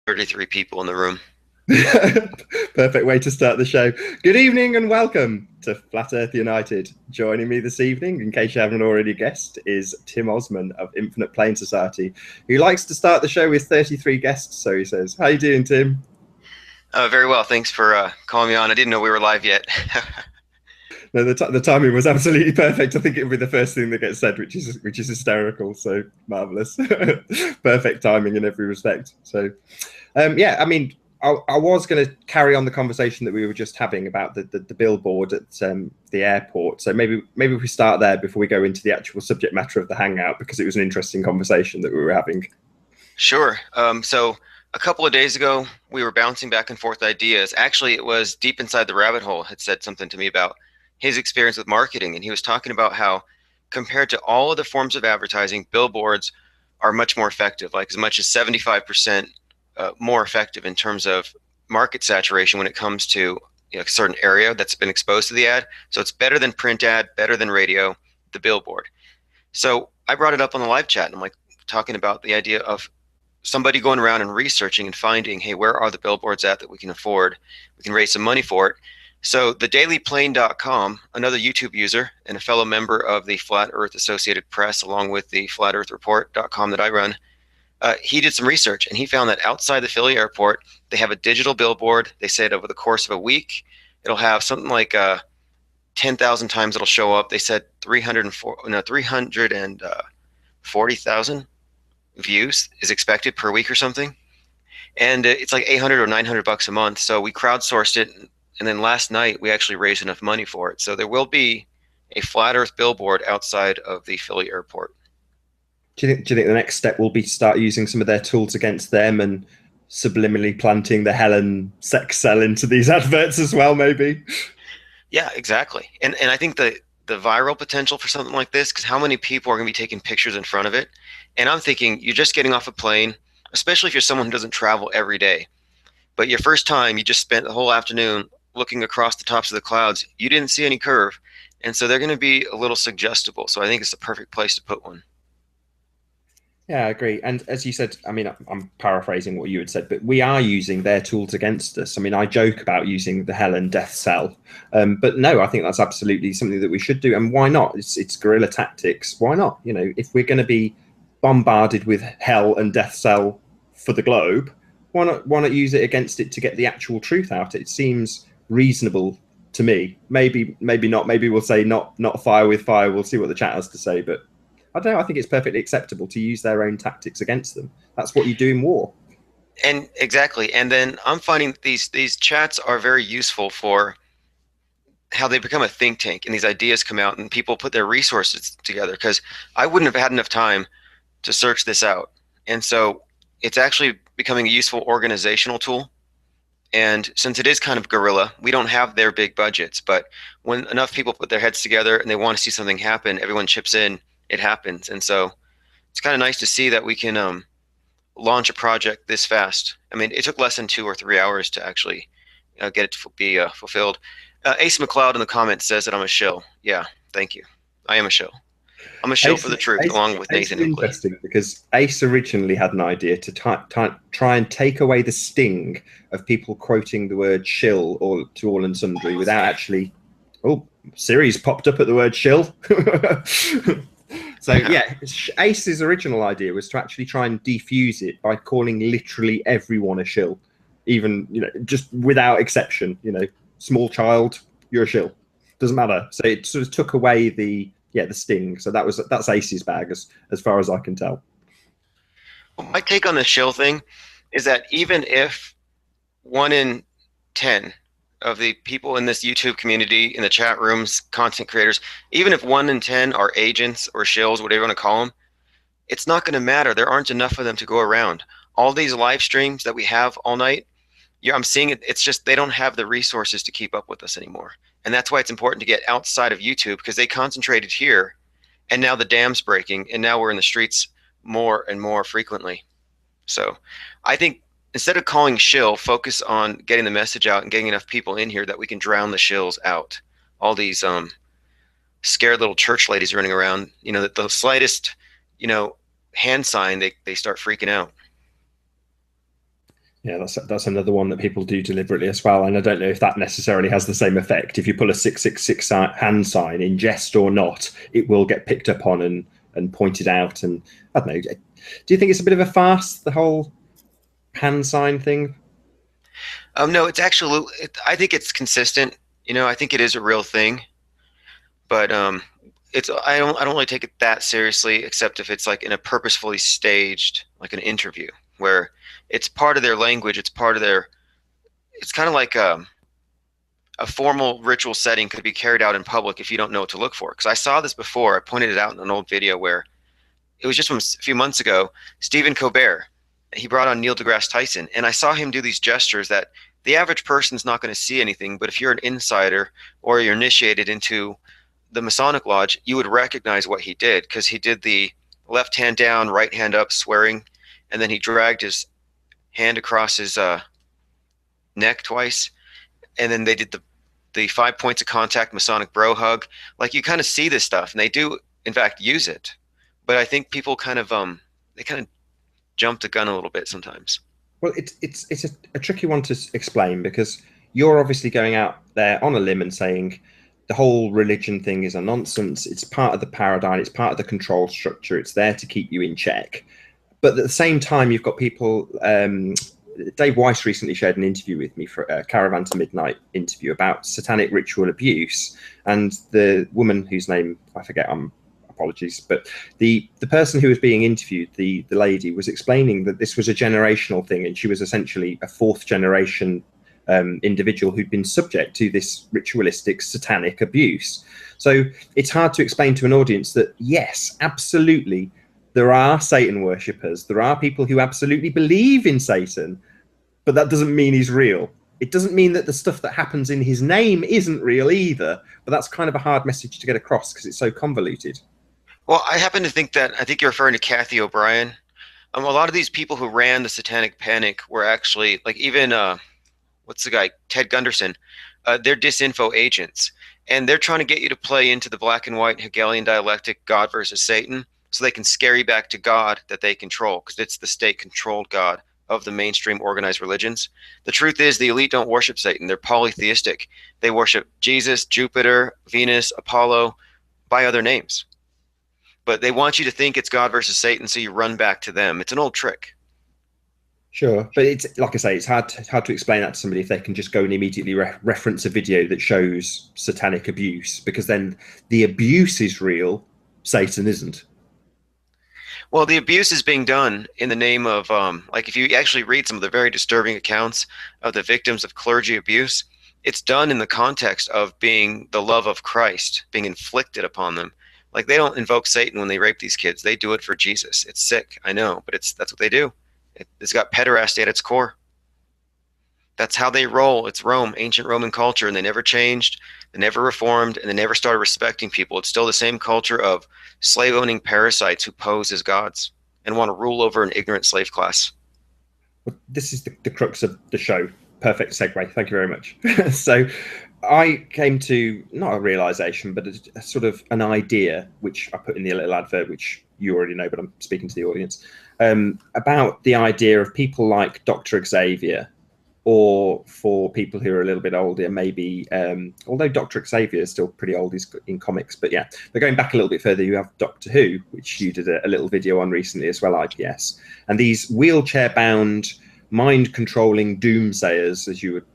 33 people in the room. Perfect way to start the show. Good evening and welcome to Flat Earth United. Joining me this evening, in case you haven't already guessed, is Tim Ozman of Infinite Plane Society, who likes to start the show with 33 guests, so he says. How you doing, Tim? Very well. Thanks for calling me on. I didn't know we were live yet. No, the timing was absolutely perfect. I think it'll be the first thing that gets said, which is hysterical. So marvelous, perfect timing in every respect. So, yeah, I mean, I was going to carry on the conversation that we were just having about the billboard at the airport. So maybe we start there before we go into the actual subject matter of the hangout, because it was an interesting conversation that we were having. Sure. So a couple of days ago, we were bouncing back and forth ideas. Actually, it was Deep Inside the Rabbit Hole had said something to me about his experience with marketing, and he was talking about how, compared to all other forms of advertising, billboards are much more effective, like as much as 75% more effective in terms of market saturation when it comes to a certain area that's been exposed to the ad. So it's better than print ad, better than radio, the billboard. So I brought it up on the live chat, and I'm like talking about the idea of somebody going around and researching and finding, hey, where are the billboards at that we can afford? We can raise some money for it. So thedailyplane.com, another YouTube user and a fellow member of the Flat Earth Associated Press, along with the flatearthreport.com that I run, he did some research, and he found that outside the Philly airport, they have a digital billboard. They said over the course of a week, it'll have something like 10,000 times it'll show up. They said 340,000 views is expected per week or something. And it's like 800 or 900 bucks a month. So we crowdsourced it. And then last night, we actually raised enough money for it. So there will be a flat earth billboard outside of the Philly airport. Do you think the next step will be to start using some of their tools against them and subliminally planting the Helen sex cell into these adverts as well, maybe? Yeah, exactly. And I think the viral potential for something like this, because how many people are going to be taking pictures in front of it? And I'm thinking, you're just getting off a plane, especially if you're someone who doesn't travel every day. But your first time, you just spent the whole afternoon looking across the tops of the clouds. You didn't see any curve. And so they're going to be a little suggestible. So I think it's the perfect place to put one. Yeah, I agree. And as you said, I mean, I'm paraphrasing what you had said, but we are using their tools against us. I mean, I joke about using the Hell and Death Cell, but no, I think that's absolutely something that we should do. And why not? It's guerrilla tactics. Why not? You know, if we're going to be bombarded with Hell and Death Cell for the globe, why not use it against it to get the actual truth out? It seems reasonable to me. Maybe not. Maybe we'll say not fire with fire. We'll see what the chat has to say, but I don't know. I think it's perfectly acceptable to use their own tactics against them. That's what you do in war. And exactly. And then I'm finding these chats are very useful for how they become a think tank, and these ideas come out and people put their resources together, because I wouldn't have had enough time to search this out. And so it's actually becoming a useful organizational tool. And since it is kind of guerrilla, we don't have their big budgets, but when enough people put their heads together and they want to see something happen, everyone chips in, it happens. And so it's kind of nice to see that we can launch a project this fast. I mean, it took less than 2 or 3 hours to actually get it to be fulfilled. Ace McLeod in the comments says that I'm a shill. Yeah, thank you. I am a shill. I'm a shill for the truth, along with Ace Nathan is Oakley. interesting because Ace originally had an idea to try and take away the sting of people quoting the word shill or to all and sundry without actually. Oh, Siri's popped up at the word shill. So yeah, Ace's original idea was to actually try and defuse it by calling literally everyone a shill, even just without exception. Small child, you're a shill, doesn't matter. So it sort of took away the sting. So that's Ace's bag as far as I can tell. Well, my take on the shill thing is that even if 1 in 10 of the people in this YouTube community, in the chat rooms, content creators, even if 1 in 10 are agents or shills, whatever you want to call them, it's not going to matter. There aren't enough of them to go around. All these live streams that we have all night, I'm seeing it. It's just they don't have the resources to keep up with us anymore. And that's why it's important to get outside of YouTube, because they concentrated here, and now the dam's breaking, and now we're in the streets more and more frequently. So I think instead of calling shill, focus on getting the message out and getting enough people in here that we can drown the shills out. All these scared little church ladies running around, the slightest, hand sign, they start freaking out. Yeah, that's another one that people do deliberately as well, and I don't know if that necessarily has the same effect. If you pull a 666 hand sign in jest or not, it will get picked up on and pointed out. And I don't know. Do you think it's a bit of a farce, the whole hand sign thing? No, it's actually. I think it's consistent. I think it is a real thing, but it's. I don't really take it that seriously, except if it's like in a purposefully staged, like an interview, where it's part of their language. It's part of their. It's kind of like a formal ritual setting could be carried out in public if you don't know what to look for. Because I saw this before. I pointed it out in an old video where it was just from a few months ago. Stephen Colbert, he brought on Neil deGrasse Tyson, and I saw him do these gestures that the average person's not going to see anything, but if you're an insider or you're initiated into the Masonic Lodge, you would recognize what he did because he did the left hand down, right hand up, swearing, and then he dragged his hand across his neck twice, and then they did the 5 points of contact Masonic bro hug. Like you kind of see this stuff, and they do in fact use it, but I think people kind of they kind of jump the gun a little bit sometimes. Well, it's a tricky one to explain because you're obviously going out there on a limb and saying the whole religion thing is a nonsense. It's part of the paradigm. It's part of the control structure. It's there to keep you in check. But at the same time, you've got people. Dave Weiss recently shared an interview with me for a Caravan to Midnight interview about satanic ritual abuse, and the woman whose name I forget, apologies, but the person who was being interviewed, the lady, was explaining that this was a generational thing, and she was essentially a fourth generation individual who'd been subject to this ritualistic satanic abuse. So it's hard to explain to an audience that yes, absolutely, there are Satan worshippers, there are people who absolutely believe in Satan, but that doesn't mean he's real. It doesn't mean that the stuff that happens in his name isn't real either, but that's kind of a hard message to get across because it's so convoluted. Well, I happen to think that I think you're referring to Kathy O'Brien. A lot of these people who ran the Satanic Panic were actually like even what's the guy, Ted Gunderson. They're disinfo agents, and they're trying to get you to play into the black and white Hegelian dialectic, God versus Satan, so they can scare you back to God that they control, because it's the state-controlled God of the mainstream organized religions. The truth is the elite don't worship Satan. They're polytheistic. They worship Jesus, Jupiter, Venus, Apollo by other names. But they want you to think it's God versus Satan, so you run back to them. It's an old trick. Sure, but it's like I say, it's hard to explain that to somebody if they can just go and immediately reference a video that shows satanic abuse, because then the abuse is real, Satan isn't. Well, the abuse is being done in the name of, like if you actually read some of the very disturbing accounts of the victims of clergy abuse, it's done in the context of being the love of Christ being inflicted upon them. Like they don't invoke Satan when they rape these kids. They do it for Jesus. It's sick, I know, but that's what they do. It's got pederasty at its core. That's how they roll. It's Rome, ancient Roman culture, and they never changed, they never reformed, and they never started respecting people. It's still the same culture of slave-owning parasites who pose as gods and want to rule over an ignorant slave class. Well, this is the crux of the show. Perfect segue. Thank you very much. So I came to not a realization, but a sort of an idea, which I put in the little advert, which you already know, but I'm speaking to the audience, about the idea of people like Dr. Xavier, or for people who are a little bit older, maybe, although Dr. Xavier is still pretty old, he's in comics, but yeah, they're going back a little bit further. You have Doctor Who, which you did a little video on recently as well, IPS, and these wheelchair-bound, mind-controlling doomsayers, as you would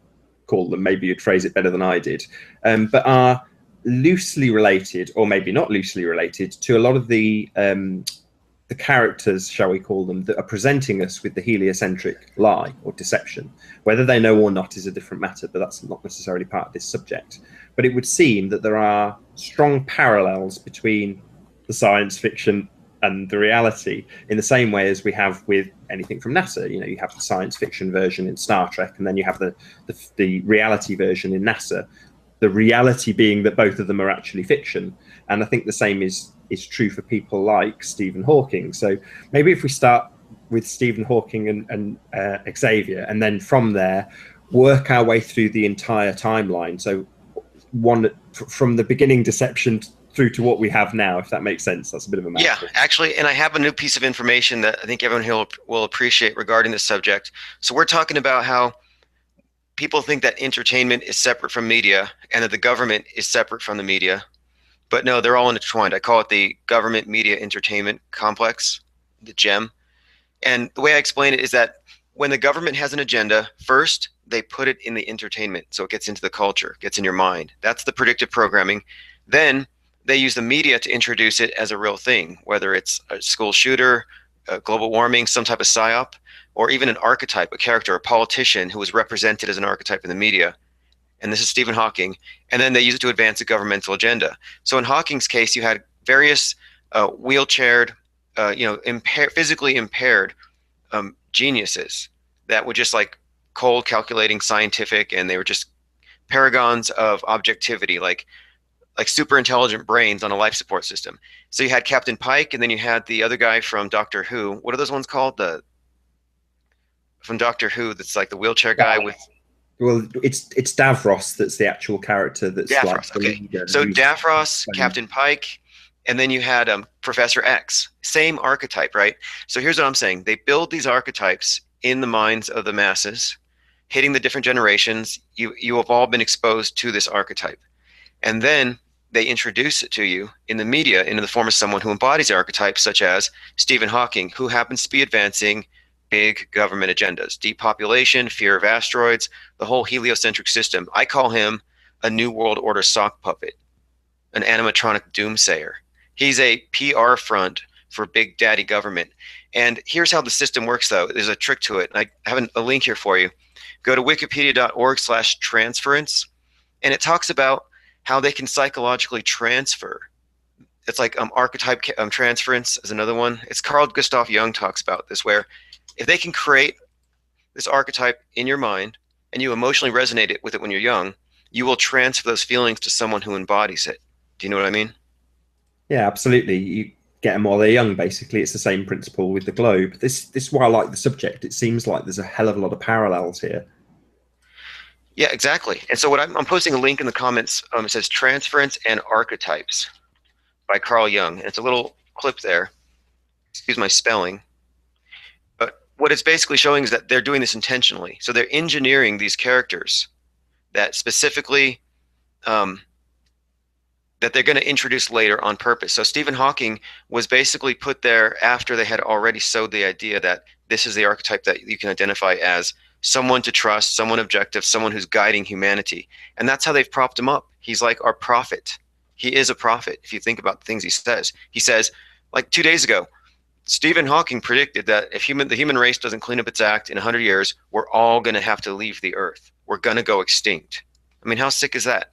call them, maybe you'd phrase it better than I did, but are loosely related, or maybe not loosely related, to a lot of the characters, shall we call them, that are presenting us with the heliocentric lie or deception. Whether they know or not is a different matter, but that's not necessarily part of this subject. But it would seem that there are strong parallels between the science fiction and the reality, in the same way as we have with anything from NASA. You know, you have the science fiction version in Star Trek, and then you have the reality version in NASA. The reality being that both of them are actually fiction. And I think the same is true for people like Stephen Hawking. So maybe if we start with Stephen Hawking and Xavier, and then from there work our way through the entire timeline. So one from the beginning deception through to what we have now, if that makes sense. That's a bit of a Yeah, mouthful. actually, and I have a new piece of information that I think everyone here will appreciate regarding this subject. So we're talking about how people think that entertainment is separate from media and that the government is separate from the media. But no, they're all intertwined. I call it the government media entertainment complex, the GEM. And the way I explain it is that when the government has an agenda, first they put it in the entertainment, so it gets into the culture, gets in your mind. That's the predictive programming. Then they use the media to introduce it as a real thing, whether it's a school shooter, global warming, some type of psyop, or even an archetype, a character, a politician who was represented as an archetype in the media. And this is Stephen Hawking. And then they use it to advance a governmental agenda. So in Hawking's case, you had various wheelchaired, physically impaired geniuses that were just like cold, calculating, scientific, and they were just paragons of objectivity, like super intelligent brains on a life support system. So you had Captain Pike, and then you had the other guy from Doctor Who. What are those ones called? The from Doctor Who, that's like the wheelchair guy with Well, it's Davros that's the actual character that's like Davros. the Okay, leader. so Who's Davros, Captain Pike, and then you had Professor X. Same archetype, right? So here's what I'm saying: they build these archetypes in the minds of the masses, hitting the different generations. You have all been exposed to this archetype, and then they introduce it to you in the media in the form of someone who embodies the archetype, such as Stephen Hawking, who happens to be advancing big government agendas, depopulation, fear of asteroids, the whole heliocentric system. I call him a New World Order sock puppet, an animatronic doomsayer. He's a PR front for big daddy government. And here's how the system works, though. There's a trick to it. I have a link here for you. Go to wikipedia.org/transference, and it talks about how they can psychologically transfer. It's like archetype transference is another one. It's Carl Gustav Jung talks about this, where if they can create this archetype in your mind and you emotionally resonate it with it when you're young, you will transfer those feelings to someone who embodies it. Do you know what I mean? Yeah, absolutely. You get them while they're young. Basically, it's the same principle with the globe. This is why I like the subject. It seems like there's a hell of a lot of parallels here. Yeah, exactly. And so what I'm posting a link in the comments. It says Transference and Archetypes by Carl Jung. And it's a little clip there. Excuse my spelling. But what it's basically showing is that they're doing this intentionally. So they're engineering these characters that specifically that they're going to introduce later on purpose. So Stephen Hawking was basically put there after they had already sowed the idea that this is the archetype that you can identify as someone to trust, someone objective, someone who's guiding humanity. And that's how they've propped him up. He's like our prophet. He is a prophet. If you think about the things he says, like 2 days ago, Stephen Hawking predicted that if the human race doesn't clean up its act in 100 years, we're all going to have to leave the earth. We're going to go extinct. I mean, how sick is that?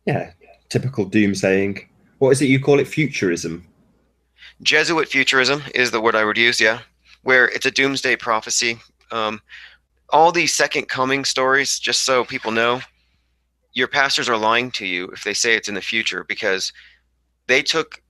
Yeah, typical doomsaying. What is it you call it? Futurism. Jesuit futurism is the word I would use, yeah, where it's a doomsday prophecy. All these second coming stories, just so people know, your pastors are lying to you if they say it's in the future, because they took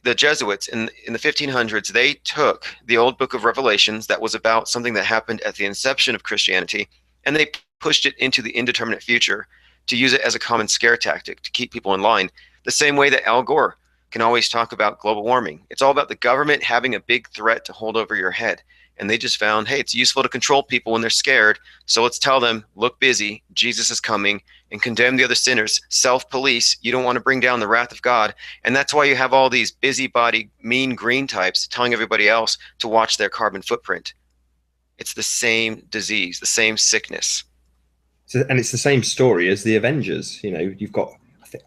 the Jesuits in the 1500s. They took the old book of Revelations that was about something that happened at the inception of Christianity, and they pushed it into the indeterminate future to use it as a common scare tactic to keep people in line. The same way that Al Gore can always talk about global warming. It's all about the government having a big threat to hold over your head. And they just found, hey, it's useful to control people when they're scared. So let's tell them, look busy, Jesus is coming, and condemn the other sinners, self-police. You don't want to bring down the wrath of God. And that's why you have all these busybody, mean green types telling everybody else to watch their carbon footprint. It's the same disease, the same sickness. So, and it's the same story as the Avengers. You know, you've got.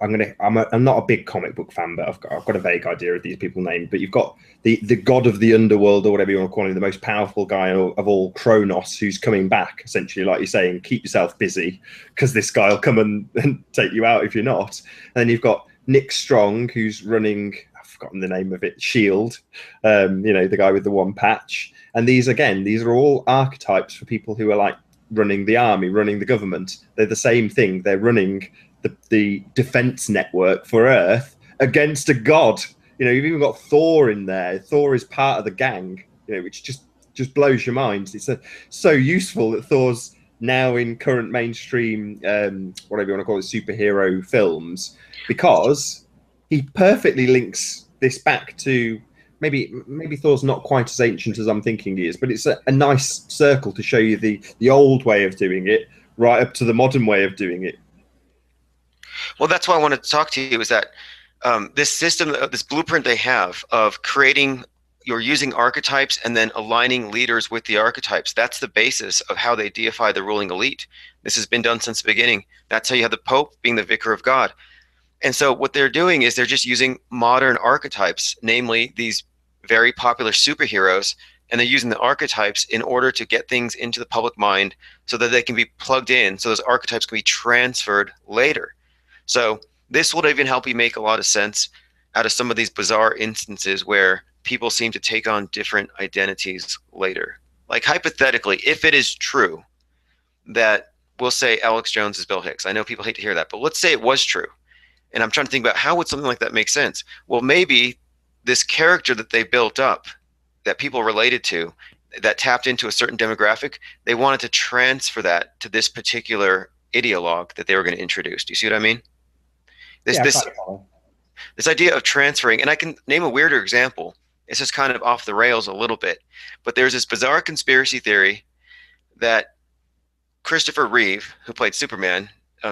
I'm not a big comic book fan, but I've got a vague idea of these people named. But you've got the god of the underworld, or whatever you want to call him, the most powerful guy of all, Kronos, who's coming back. Essentially, like you're saying, keep yourself busy because this guy will come and take you out if you're not. And then you've got Nick Strong, who's running. I've forgotten the name of it. Shield. You know, the guy with the one patch. And these are all archetypes for people who are like running the army, running the government. They're the same thing. They're running the defense network for Earth against a god. You know, you've even got Thor in there. Thor is part of the gang, you know, which just blows your mind. It's so useful that Thor's now in current mainstream, whatever you want to call it, superhero films, because he perfectly links this back to maybe Thor's not quite as ancient as I'm thinking he is, but it's a nice circle to show you the old way of doing it right up to the modern way of doing it. Well, that's why I wanted to talk to you is that this system, this blueprint they have of creating, you're using archetypes and then aligning leaders with the archetypes. That's the basis of how they deify the ruling elite. This has been done since the beginning. That's how you have the Pope being the vicar of God. And so what they're doing is they're just using modern archetypes, namely these very popular superheroes, and they're using the archetypes in order to get things into the public mind so that they can be plugged in, so those archetypes can be transferred later. So this will even help you make a lot of sense out of some of these bizarre instances where people seem to take on different identities later. Like hypothetically, if it is true that we'll say Alex Jones is Bill Hicks. I know people hate to hear that, but let's say it was true. And I'm trying to think about how would something like that make sense? Well, maybe this character that they built up that people related to that tapped into a certain demographic, they wanted to transfer that to this particular ideologue that they were going to introduce. Do you see what I mean? This Yeah, this quite follow. this idea of transferring, and I can name a weirder example. It's just kind of off the rails a little bit, but there's this bizarre conspiracy theory that Christopher Reeve, who played Superman,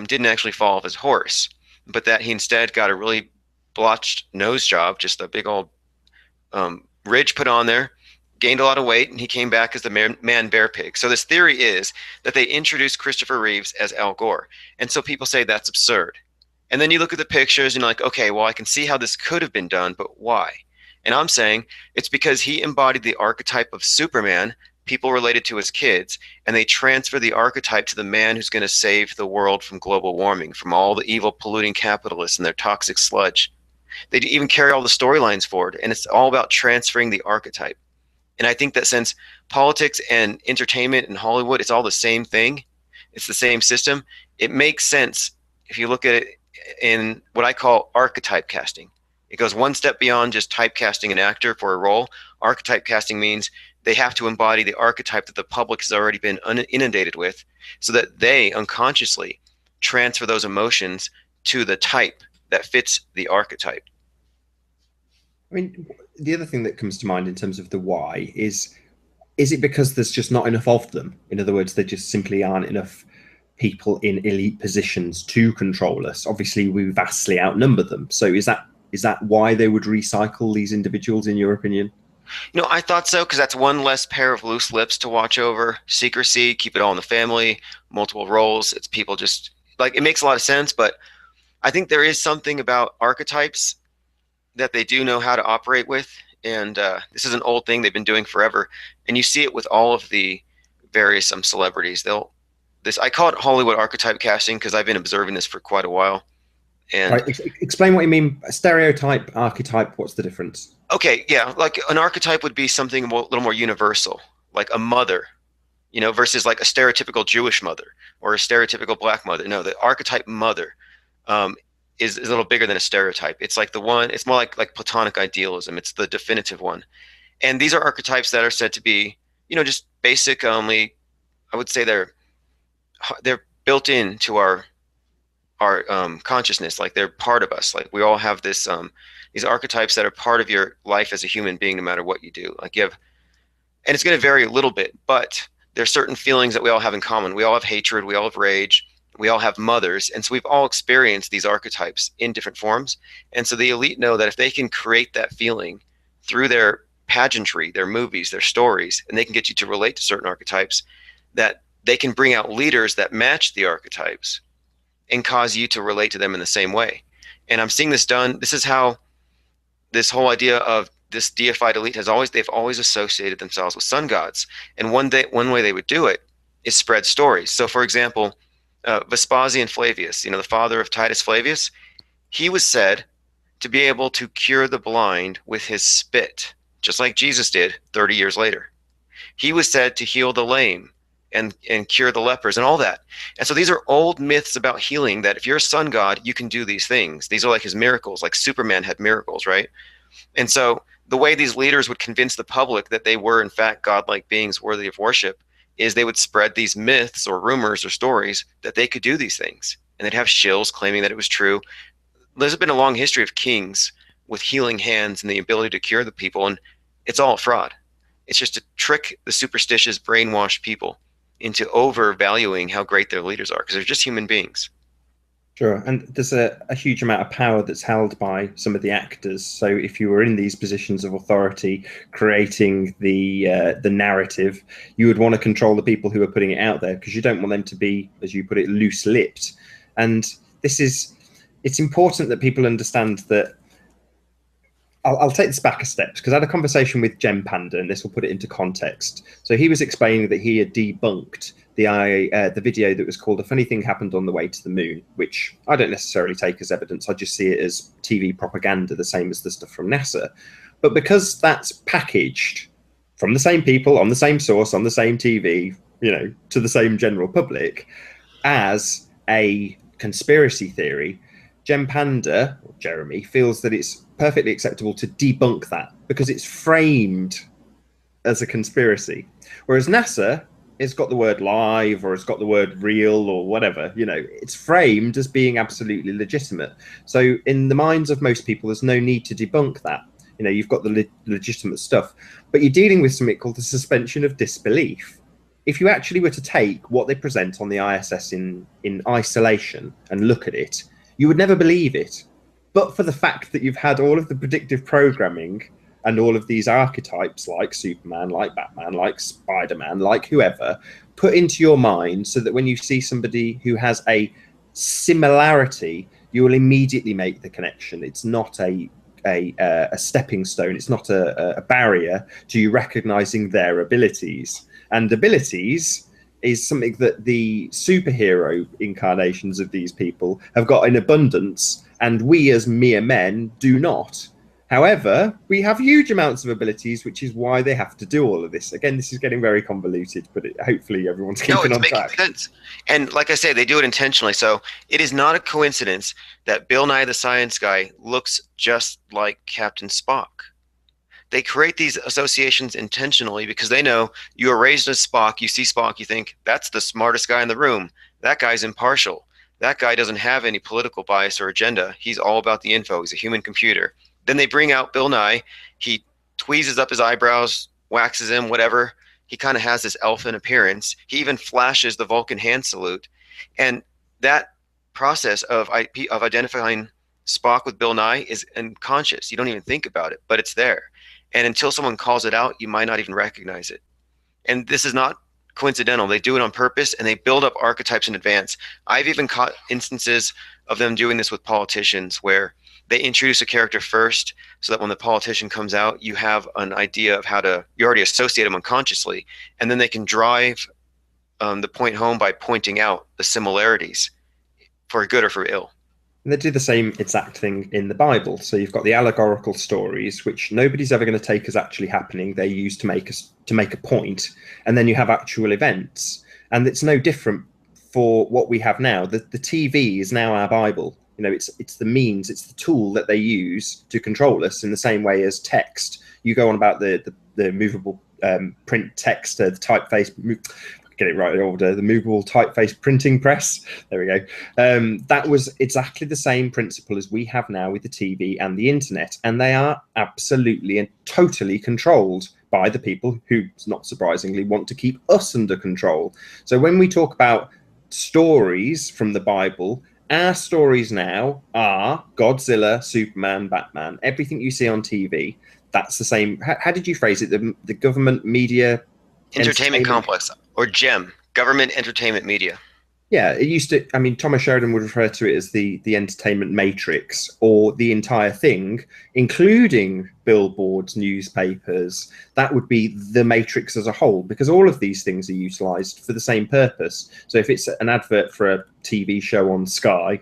didn't actually fall off his horse, but that he instead got a really blotched nose job, just a big old ridge put on there, gained a lot of weight, and he came back as the man bear pig. So this theory is that they introduced Christopher Reeves as Al Gore. And so people say that's absurd. And then you look at the pictures and you're like, okay, well, I can see how this could have been done, but why? And I'm saying it's because he embodied the archetype of Superman, people related to his kids, and they transfer the archetype to the man who's going to save the world from global warming, from all the evil polluting capitalists and their toxic sludge. They even carry all the storylines forward, and it's all about transferring the archetype. And I think that since politics and entertainment and Hollywood, it's all the same thing, it's the same system, it makes sense if you look at it in what I call archetype casting. It goes one step beyond just typecasting an actor for a role. Archetype casting means they have to embody the archetype that the public has already been inundated with so that they unconsciously transfer those emotions to the type that fits the archetype. I mean, the other thing that comes to mind in terms of the why is it because there's just not enough of them? In other words, there just simply aren't enough people in elite positions to control us. Obviously, we vastly outnumber them. So is that why they would recycle these individuals, in your opinion? You know, I thought so because that's one less pair of loose lips to watch over. Secrecy, keep it all in the family, multiple roles. It's people just like it makes a lot of sense, but I think there is something about archetypes that they do know how to operate with. And this is an old thing they've been doing forever. And you see it with all of the various celebrities. I call it Hollywood archetype casting because I've been observing this for quite a while. And Right, explain what you mean. Stereotype, archetype. What's the difference? okay, yeah, like an archetype would be something a little more universal, like a mother, versus like a stereotypical Jewish mother or a stereotypical black mother. No, the archetype mother um, is a little bigger than a stereotype. It's like the one. It's more like Platonic idealism. It's the definitive one. And these are archetypes that are said to be, just basic. Only I would say they're built into our consciousness. Like they're part of us. Like we all have these archetypes that are part of your life as a human being, no matter what you do. Like you have, and it's going to vary a little bit, but there's certain feelings that we all have in common. We all have hatred. We all have rage. We all have mothers. And so we've all experienced these archetypes in different forms. And so the elite know that if they can create that feeling through their pageantry, their movies, their stories, and they can get you to relate to certain archetypes, that they can bring out leaders that match the archetypes and cause you to relate to them in the same way. And I'm seeing this done. This is how this whole idea of this deified elite they've always associated themselves with sun gods. And one way they would do it is spread stories. So for example, Vespasian Flavius, the father of Titus Flavius, he was said to be able to cure the blind with his spit, just like Jesus did 30 years later. He was said to heal the lame and cure the lepers and all that. And so these are old myths about healing that if you're a sun god, you can do these things. These are like his miracles, like Superman had miracles, right? And so the way these leaders would convince the public that they were in fact godlike beings worthy of worship is they would spread these myths or rumors or stories that they could do these things. And they'd have shills claiming that it was true. there's been a long history of kings with healing hands and the ability to cure the people, and it's all a fraud. It's just to trick the superstitious, brainwashed people into overvaluing how great their leaders are because they're just human beings. Sure, and there's a huge amount of power that's held by some of the actors. So if you were in these positions of authority, creating the narrative, you would want to control the people who are putting it out there because you don't want them to be, as you put it, loose-lipped. And this is, it's important that people understand that. I'll take this back a step because I had a conversation with Jem Panda, and this will put it into context. So he was explaining that he had debunked the video that was called "A Funny Thing Happened on the Way to the Moon," which I don't necessarily take as evidence. I just see it as TV propaganda, the same as the stuff from NASA. But because that's packaged from the same people, on the same source, on the same TV, to the same general public, as a conspiracy theory, Jem Panda, or Jeremy, feels that it's perfectly acceptable to debunk that because it's framed as a conspiracy. Whereas NASA, it's got the word live or it's got the word real or whatever, it's framed as being absolutely legitimate. So in the minds of most people, there's no need to debunk that. You've got the legitimate stuff, but you're dealing with something called the suspension of disbelief. If you actually were to take what they present on the ISS in isolation and look at it, you would never believe it. But for the fact that you've had all of the predictive programming and all of these archetypes like Superman, like Batman, like Spider-Man, like whoever, put into your mind so that when you see somebody who has a similarity, you will immediately make the connection. It's not a stepping stone. It's not a barrier to you recognizing their abilities. And abilities is something that the superhero incarnations of these people have got in abundance, and we as mere men do not. However, we have huge amounts of abilities, which is why they have to do all of this. Again, this is getting very convoluted, but hopefully everyone's No, keeping it's on making track. sense. And like I say, they do it intentionally. So it is not a coincidence that Bill Nye the Science Guy looks just like Captain Spock. They create these associations intentionally because they know you are raised as Spock, you see Spock, you think, that's the smartest guy in the room. That guy's impartial. That guy doesn't have any political bias or agenda. He's all about the info. He's a human computer. Then they bring out Bill Nye. He tweezes up his eyebrows, waxes him, whatever. He kind of has this elfin appearance. He even flashes the Vulcan hand salute. And that process of identifying Spock with Bill Nye is unconscious. You don't even think about it, but it's there. And until someone calls it out, you might not even recognize it. And this is not coincidental. They do it on purpose and they build up archetypes in advance. I've even caught instances of them doing this with politicians where they introduce a character first so that when the politician comes out, you have an idea of you already associate them unconsciously. And then they can drive the point home by pointing out the similarities for good or for ill. And they do the same exact thing in the Bible. So you've got the allegorical stories, which nobody's ever going to take as actually happening. They're used to make a point, and then you have actual events. And it's no different for what we have now. The TV is now our Bible. It's the means, it's the tool that they use to control us in the same way as text. You go on about the movable print text, the typeface. Get it right in order. The movable typeface printing press. There we go. That was exactly the same principle as we have now with the TV and the internet, and they are absolutely and totally controlled by the people who, not surprisingly, want to keep us under control. So when we talk about stories from the Bible, our stories now are Godzilla, Superman, Batman, everything you see on TV. That's the same. How did you phrase it? The government media Entertainment complex, or GEM, government entertainment media. Yeah, it used to. I mean, Thomas Sheridan would refer to it as the entertainment matrix, or the entire thing, including billboards, newspapers. That would be the matrix as a whole, because all of these things are utilised for the same purpose. So if it's an advert for a TV show on Sky,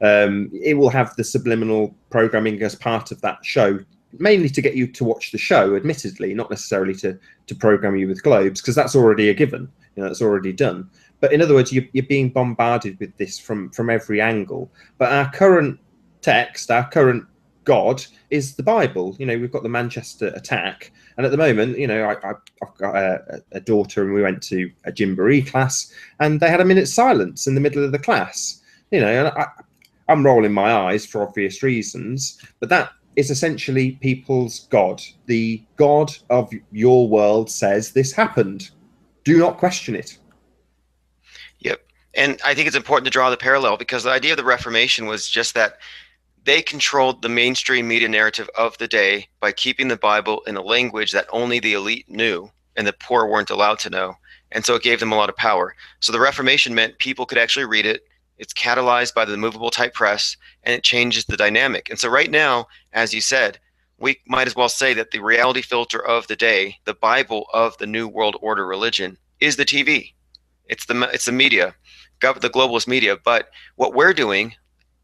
it will have the subliminal programming as part of that show, mainly to get you to watch the show, admittedly, not necessarily to program you with globes, because that's already a given. That's already done. But in other words, you're being bombarded with this from every angle. But our current text, our current God, is the Bible. We've got the Manchester attack, and at the moment, I've got a daughter, and we went to a Gymboree class, and they had a minute's silence in the middle of the class. And I'm rolling my eyes for obvious reasons, but that is essentially people's God. The God of your world says this happened. Do not question it. Yep. And I think it's important to draw the parallel because the idea of the Reformation was just that they controlled the mainstream media narrative of the day by keeping the Bible in a language that only the elite knew and the poor weren't allowed to know. And so it gave them a lot of power. So the Reformation meant people could actually read it. It's catalyzed by the movable type press, and it changes the dynamic. And so right now, as you said, we might as well say that the reality filter of the day, the Bible of the New World Order religion, is the TV. It's the media, the globalist media. But what we're doing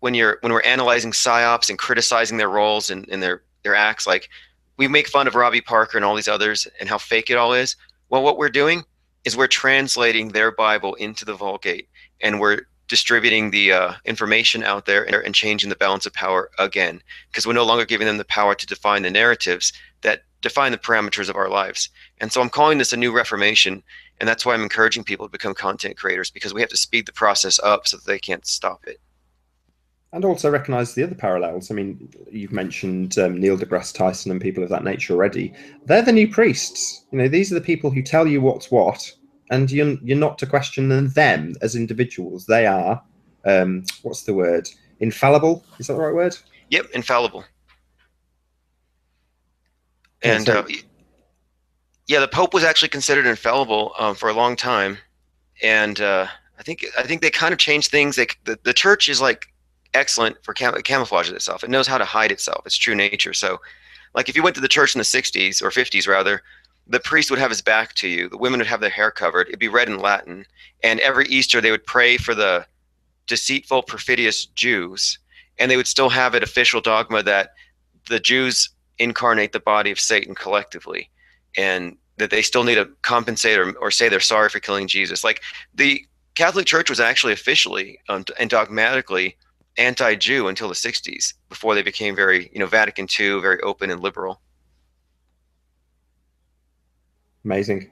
when we're analyzing psyops and criticizing their roles and their acts, like we make fun of Robbie Parker and all these others and how fake it all is. Well, what we're doing is we're translating their Bible into the Vulgate, and we're distributing the information out there and changing the balance of power again, because we're no longer giving them the power to define the narratives that define the parameters of our lives. And so I'm calling this a new Reformation, and that's why I'm encouraging people to become content creators, because we have to speed the process up so that they can't stop it. And also recognize the other parallels. I mean, you've mentioned Neil deGrasse Tyson and people of that nature already. They're the new priests. You know, these are the people who tell you what's what, and you're not to question them as individuals. They are, what's the word? Infallible? Is that the right word? Yep, infallible. Yeah, And so yeah, the Pope was actually considered infallible for a long time, and I think they kind of changed things. The church is like excellent for camouflage itself. It knows how to hide itself, its true nature. So, like if you went to the church in the 60s or 50s rather, the priest would have his back to you. The women would have their hair covered. It'd be read in Latin, and every Easter they would pray for the deceitful, perfidious Jews, and they would still have it official dogma that the Jews incarnate the body of Satan collectively, and that they still need to compensate or say they're sorry for killing Jesus. Like the Catholic Church was actually officially and dogmatically anti-Jew until the 60s, before they became very, Vatican II, very open and liberal. amazing.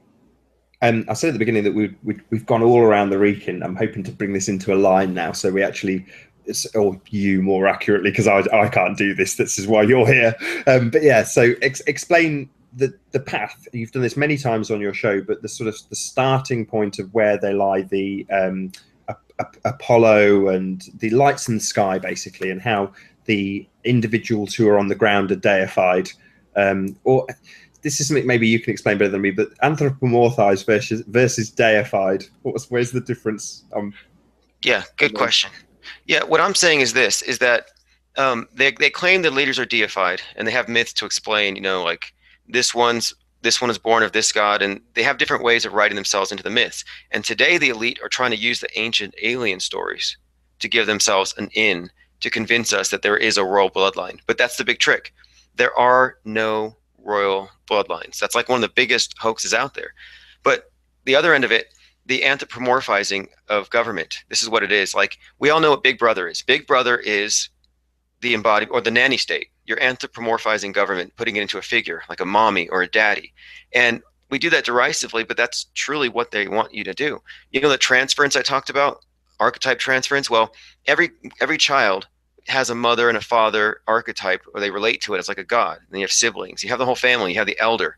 I said at the beginning that we've gone all around the Wrekin. I'm hoping to bring this into a line now, so we actually, or you more accurately, because I can't do this. This is why you're here. But yeah, so explain the path. You've done this many times on your show, but the sort of the starting point of where they lie, the Apollo and the lights in the sky, basically, and how the individuals who are on the ground are deified, or this is something maybe you can explain better than me, but anthropomorphized versus deified. Where's the difference? Yeah, good question. Yeah, what I'm saying is this: is that they claim that leaders are deified, and they have myths to explain. Like this one is born of this god, and they have different ways of writing themselves into the myths. And today, the elite are trying to use the ancient alien stories to give themselves an in to convince us that there is a royal bloodline. But that's the big trick: there are no royal bloodlines. That's like one of the biggest hoaxes out there. But the other end of it, the anthropomorphizing of government. This is what it is. Like we all know what Big Brother is. Big Brother is the embodied or the nanny state. You're anthropomorphizing government, putting it into a figure like a mommy or a daddy. And we do that derisively, but that's truly what they want you to do. The transference I talked about, archetype transference. Well, every child has a mother and a father archetype, or they relate to it as like a god. And then you have siblings, you have the whole family, you have the elder.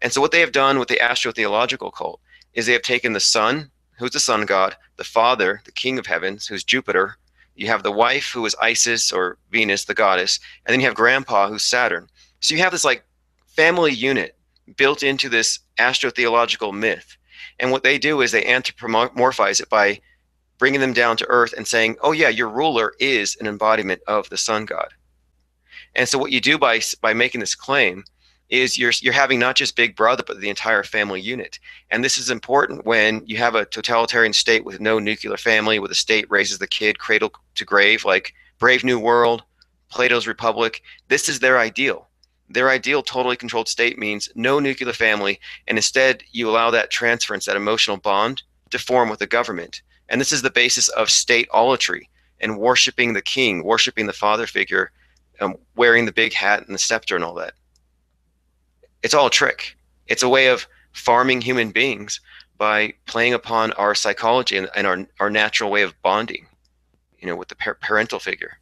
And so what they have done with the astrotheological cult is they have taken the sun, who's the sun god, the father, the king of heavens, who's Jupiter. You have the wife, who is Isis or Venus, the goddess, and then you have grandpa, who's Saturn. So you have this like family unit built into this astrotheological myth. And what they do is they anthropomorphize it by bringing them down to earth and saying, oh yeah, your ruler is an embodiment of the sun god. And so what you do by making this claim is you're having not just Big Brother, but the entire family unit. And this is important when you have a totalitarian state with no nuclear family, where the state raises the kid cradle to grave, like Brave New World, Plato's Republic. This is their ideal. Their ideal totally controlled state means no nuclear family, and instead you allow that transference, that emotional bond, to form with the government. And this is the basis of state-olatry and worshiping the king, worshiping the father figure, wearing the big hat and the scepter and all that. It's all a trick. It's a way of farming human beings by playing upon our psychology and our natural way of bonding. with the parental figure.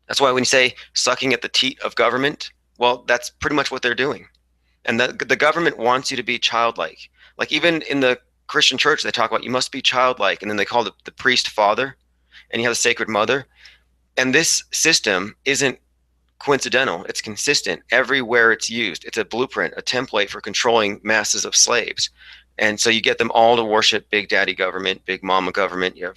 That's why when you say sucking at the teat of government, well, that's pretty much what they're doing. And the government wants you to be childlike. Like even in the Christian church, they talk about you must be childlike, and then they call the priest father, and you have the sacred mother. And this system isn't coincidental. It's consistent everywhere it's used. It's a blueprint, a template for controlling masses of slaves. And so you get them all to worship Big Daddy government, Big Mama government. You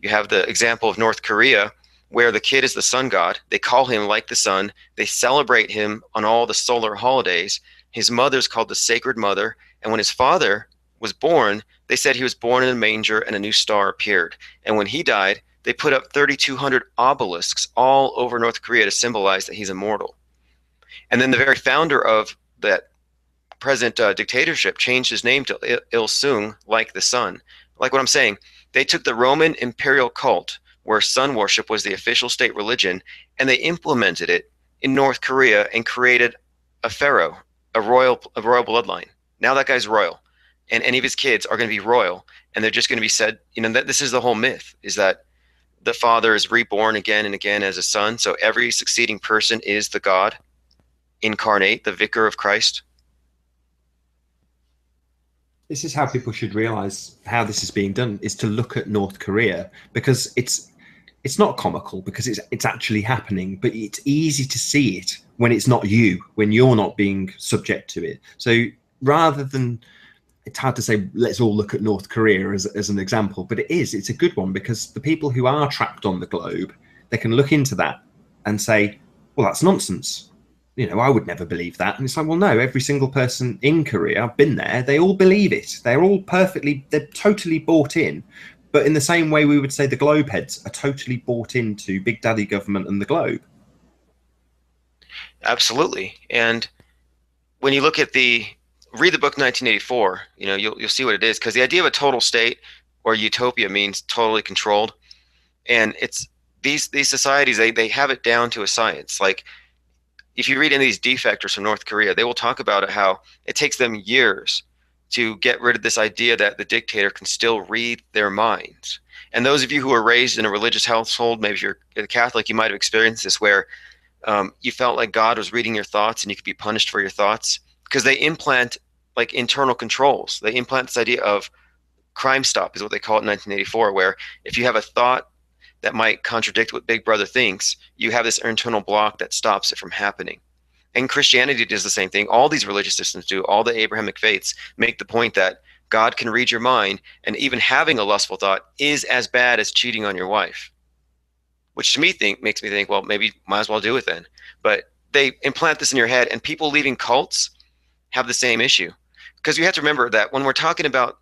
have the example of North Korea, where the kid is the sun god. They call him like the sun. They celebrate him on all the solar holidays. His mother's called the Sacred Mother. And when his father was born, they said he was born in a manger and a new star appeared. And when he died, they put up 3,200 obelisks all over North Korea to symbolize that he's immortal. And then the very founder of that present dictatorship changed his name to Il-sung, like the sun. Like what I'm saying, they took the Roman imperial cult, where sun worship was the official state religion, and they implemented it in North Korea and created a pharaoh, a royal bloodline. Now that guy's royal, and any of his kids are going to be royal, and they're just going to be said, that this is the whole myth, is that the father is reborn again and again as a son. So every succeeding person is the God incarnate, the vicar of Christ. This is how people should realize how this is being done, is to look at North Korea, because it's not comical, because it's actually happening, but it's easy to see it when it's not you, when you're not being subject to it. So rather than, it's hard to say, let's all look at North Korea as an example, but it's a good one, because the people who are trapped on the globe, they can look into that and say, well, that's nonsense. I would never believe that. And it's like, well, no, every single person in Korea, I've been there, they all believe it. They're totally bought in. But in the same way we would say the globe heads are totally bought into Big Daddy government and the globe. Absolutely. And when you read the book 1984, you'll see what it is, because the idea of a total state or utopia means totally controlled. And it's these societies, they have it down to a science. Like if you read any of these defectors from North Korea, they will talk about it, how it takes them years to get rid of this idea that the dictator can still read their minds. And those of you who are raised in a religious household, maybe if you're a Catholic, you might have experienced this, where you felt like God was reading your thoughts and you could be punished for your thoughts, because they implant like internal controls. They implant this idea of crime stop, is what they call it in 1984, where if you have a thought that might contradict what Big Brother thinks, you have this internal block that stops it from happening. And Christianity does the same thing. All these religious systems do. All the Abrahamic faiths make the point that God can read your mind, and even having a lustful thought is as bad as cheating on your wife, which to me makes me think, well, maybe might as well do it then. But they implant this in your head, and people leaving cults have the same issue. Because you have to remember that when we're talking about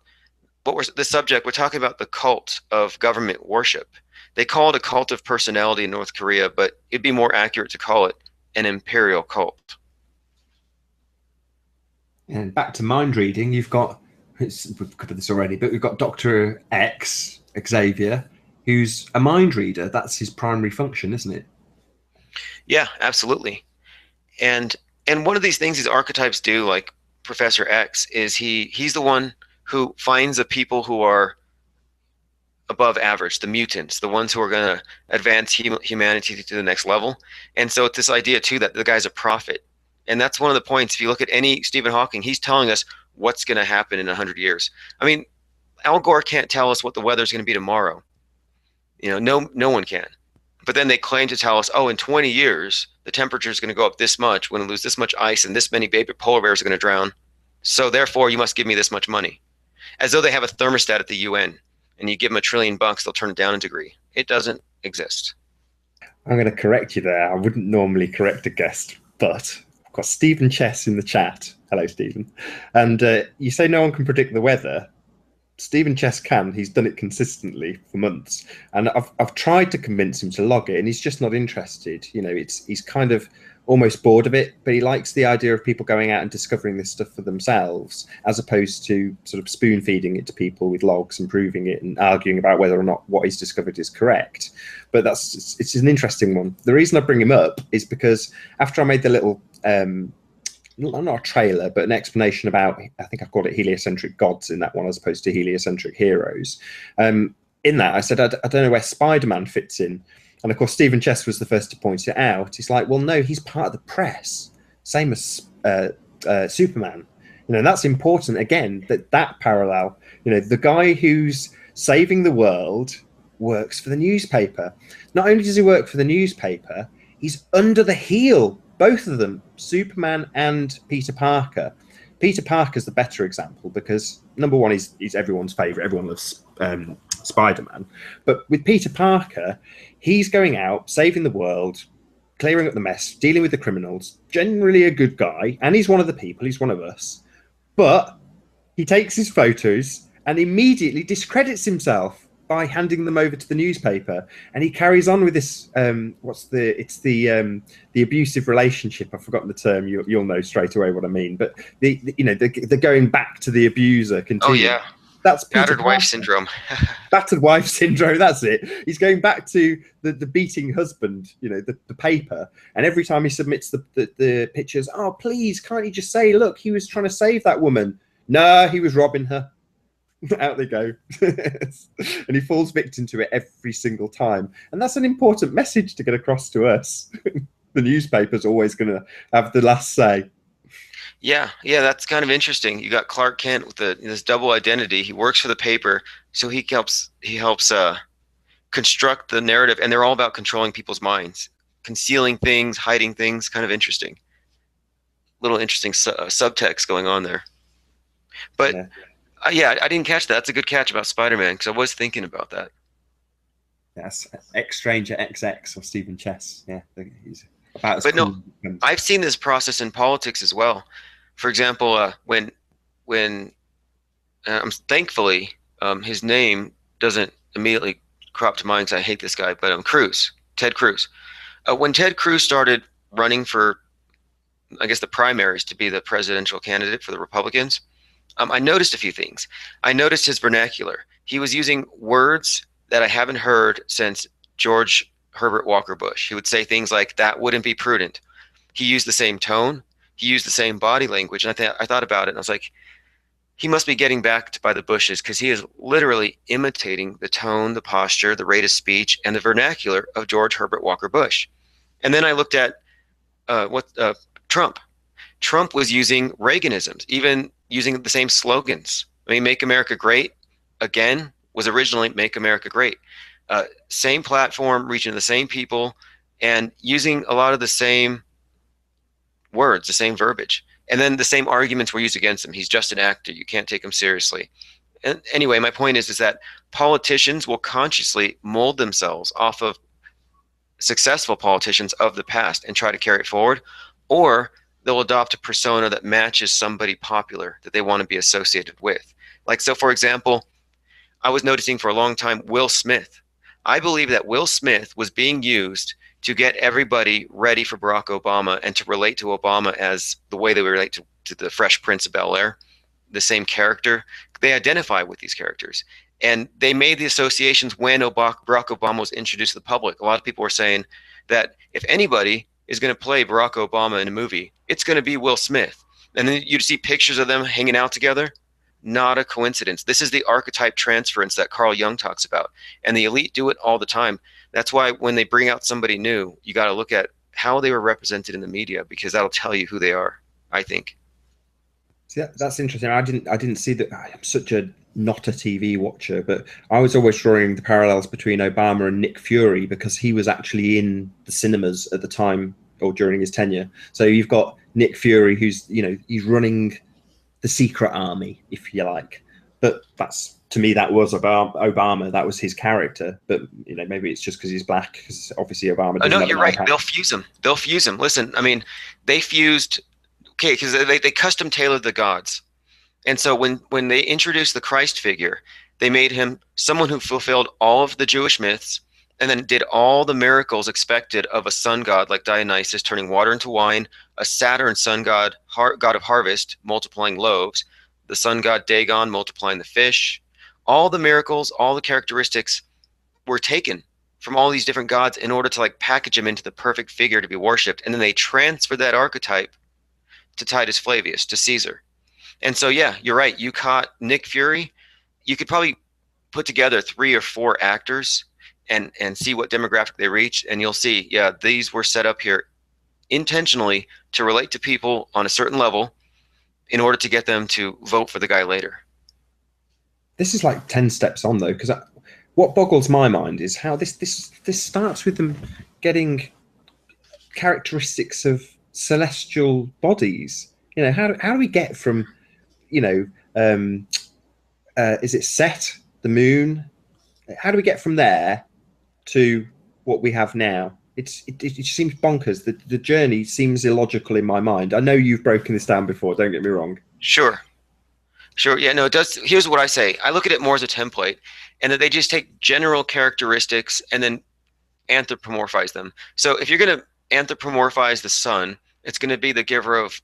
the subject, we're talking about the cult of government worship. They call it a cult of personality in North Korea, but it'd be more accurate to call it an imperial cult. And back to mind reading, we've covered this already, but we've got Dr. X, Xavier, who's a mind reader. That's his primary function, isn't it? Yeah, absolutely. And one of these things these archetypes do, like Professor X, is he's the one who finds the people who are above average, the mutants, the ones who are going to advance humanity to the next level. And so it's this idea too that the guy's a prophet. And that's one of the points. If you look at any Stephen Hawking, he's telling us what's going to happen in 100 years. I mean, Al Gore can't tell us what the weather's going to be tomorrow. No one can. But then they claim to tell us, oh, in 20 years, the temperature is going to go up this much. We're going to lose this much ice, and this many baby polar bears are going to drown. So therefore, you must give me this much money. As though they have a thermostat at the UN. And you give them $1 trillion, they'll turn it down a degree. It doesn't exist. I'm going to correct you there. I wouldn't normally correct a guest, but I've got Stephen Chess in the chat. Hello, Stephen. And you say no one can predict the weather. Stephen Chess can. He's done it consistently for months. And I've tried to convince him to log it, and he's just not interested. He's kind of almost bored of it, but he likes the idea of people going out and discovering this stuff for themselves, as opposed to sort of spoon feeding it to people with logs and proving it and arguing about whether or not what he's discovered is correct. But it's an interesting one. The reason I bring him up is because after I made the little not a trailer, but an explanation about, I think I called it heliocentric gods in that one, as opposed to heliocentric heroes. In in that, I said, I don't know where Spider-Man fits in. And of course, Stephen Chess was the first to point it out. He's like, well, no, he's part of the press, same as Superman. And that's important. Again, that parallel. The guy who's saving the world works for the newspaper. Not only does he work for the newspaper, he's under the heel. Both of them, Superman and Peter Parker. Peter Parker's the better example because number one, he's everyone's favorite. Everyone loves Spider-Man. But with Peter Parker, he's going out, saving the world, clearing up the mess, dealing with the criminals, generally a good guy, and he's one of the people, he's one of us. But he takes his photos and immediately discredits himself by handing them over to the newspaper, and he carries on with this. The abusive relationship. I've forgotten the term. You'll know straight away what I mean. But they're going back to the abuser. Oh Continuing. yeah, That's battered wife syndrome. Battered wife syndrome. That's it. He's going back to the beating husband. The paper, and every time he submits the pictures, oh please, can't you just say, look, he was trying to save that woman. No, he was robbing her. Out they go. And he falls victim to it every single time, and that's an important message to get across to us. The newspaper's always going to have the last say. Yeah, that's kind of interesting. You got Clark Kent with this double identity. He works for the paper, so he helps construct the narrative, and they're all about controlling people's minds, concealing things, hiding things. Kind of interesting. Little interesting subtext going on there. But yeah, I didn't catch that. That's a good catch about Spider-Man because I was thinking about that. Yes, X Stranger XX or Stephen Chess. Yeah, he's about as but cool. No, I've seen this process in politics as well. For example, when thankfully his name doesn't immediately crop to mind because I hate this guy, but Ted Cruz. When Ted Cruz started running for, I guess, the primaries to be the presidential candidate for the Republicans, I noticed a few things. I noticed his vernacular. He was using words that I haven't heard since George Herbert Walker Bush. He would say things like, that wouldn't be prudent. He used the same tone. He used the same body language. And I thought about it, and I was like, he must be getting backed by the Bushes because he is literally imitating the tone, the posture, the rate of speech, and the vernacular of George Herbert Walker Bush. And then I looked at Trump. Trump was using Reaganisms, even using the same slogans. I mean, Make America Great Again was originally Make America Great. Same platform, reaching the same people, and using a lot of the same words, the same verbiage. And then the same arguments were used against him. He's just an actor. You can't take him seriously. And anyway, my point is that politicians will consciously mold themselves off of successful politicians of the past and try to carry it forward, or they'll adopt a persona that matches somebody popular that they want to be associated with. Like, so for example, I was noticing for a long time Will Smith. I believe that Will Smith was being used to get everybody ready for Barack Obama and to relate to Obama as the way they relate to the Fresh Prince of Bel-Air, the same character. They identify with these characters. And they made the associations when Barack Obama was introduced to the public. A lot of people were saying that if anybody is going to play Barack Obama in a movie, it's going to be Will Smith. And then you'd see pictures of them hanging out together. Not a coincidence. This is the archetype transference that Carl Jung talks about. And the elite do it all the time. That's why when they bring out somebody new, you got to look at how they were represented in the media, because that'll tell you who they are, I think. See, that's interesting. I didn't see that. I'm such a not a TV watcher, but I was always drawing the parallels between Obama and Nick Fury because he was actually in the cinemas at the time or during his tenure. So you've got Nick Fury, who's he's running the secret army, if you like. But that's, to me, that was about Obama. That was his character. But maybe it's just because he's black. Because obviously Obama. Oh no, you're right. They'll fuse him. They'll fuse him. Listen, I mean, they fused. Okay, because they custom tailored the gods. And so when they introduced the Christ figure, they made him someone who fulfilled all of the Jewish myths and then did all the miracles expected of a sun god like Dionysus, turning water into wine, a Saturn sun god, god of harvest, multiplying loaves, the sun god Dagon multiplying the fish. All the miracles, all the characteristics were taken from all these different gods in order to package him into the perfect figure to be worshipped. And then they transferred that archetype to Titus Flavius, to Caesar. And so, yeah, you're right. You caught Nick Fury. You could probably put together 3 or 4 actors and see what demographic they reach, and you'll see, yeah, these were set up here intentionally to relate to people on a certain level in order to get them to vote for the guy later. This is like 10 steps on though, because what boggles my mind is how this starts with them getting characteristics of celestial bodies. You know, how do we get from, you know, is it Set, the moon? How do we get from there to what we have now? It seems bonkers. The journey seems illogical in my mind. I know you've broken this down before. Don't get me wrong. Sure. Sure. Yeah, no, it does. Here's what I say. I look at it more as a template, and that they just take general characteristics and then anthropomorphize them. So if you're going to anthropomorphize the sun, it's going to be the giver of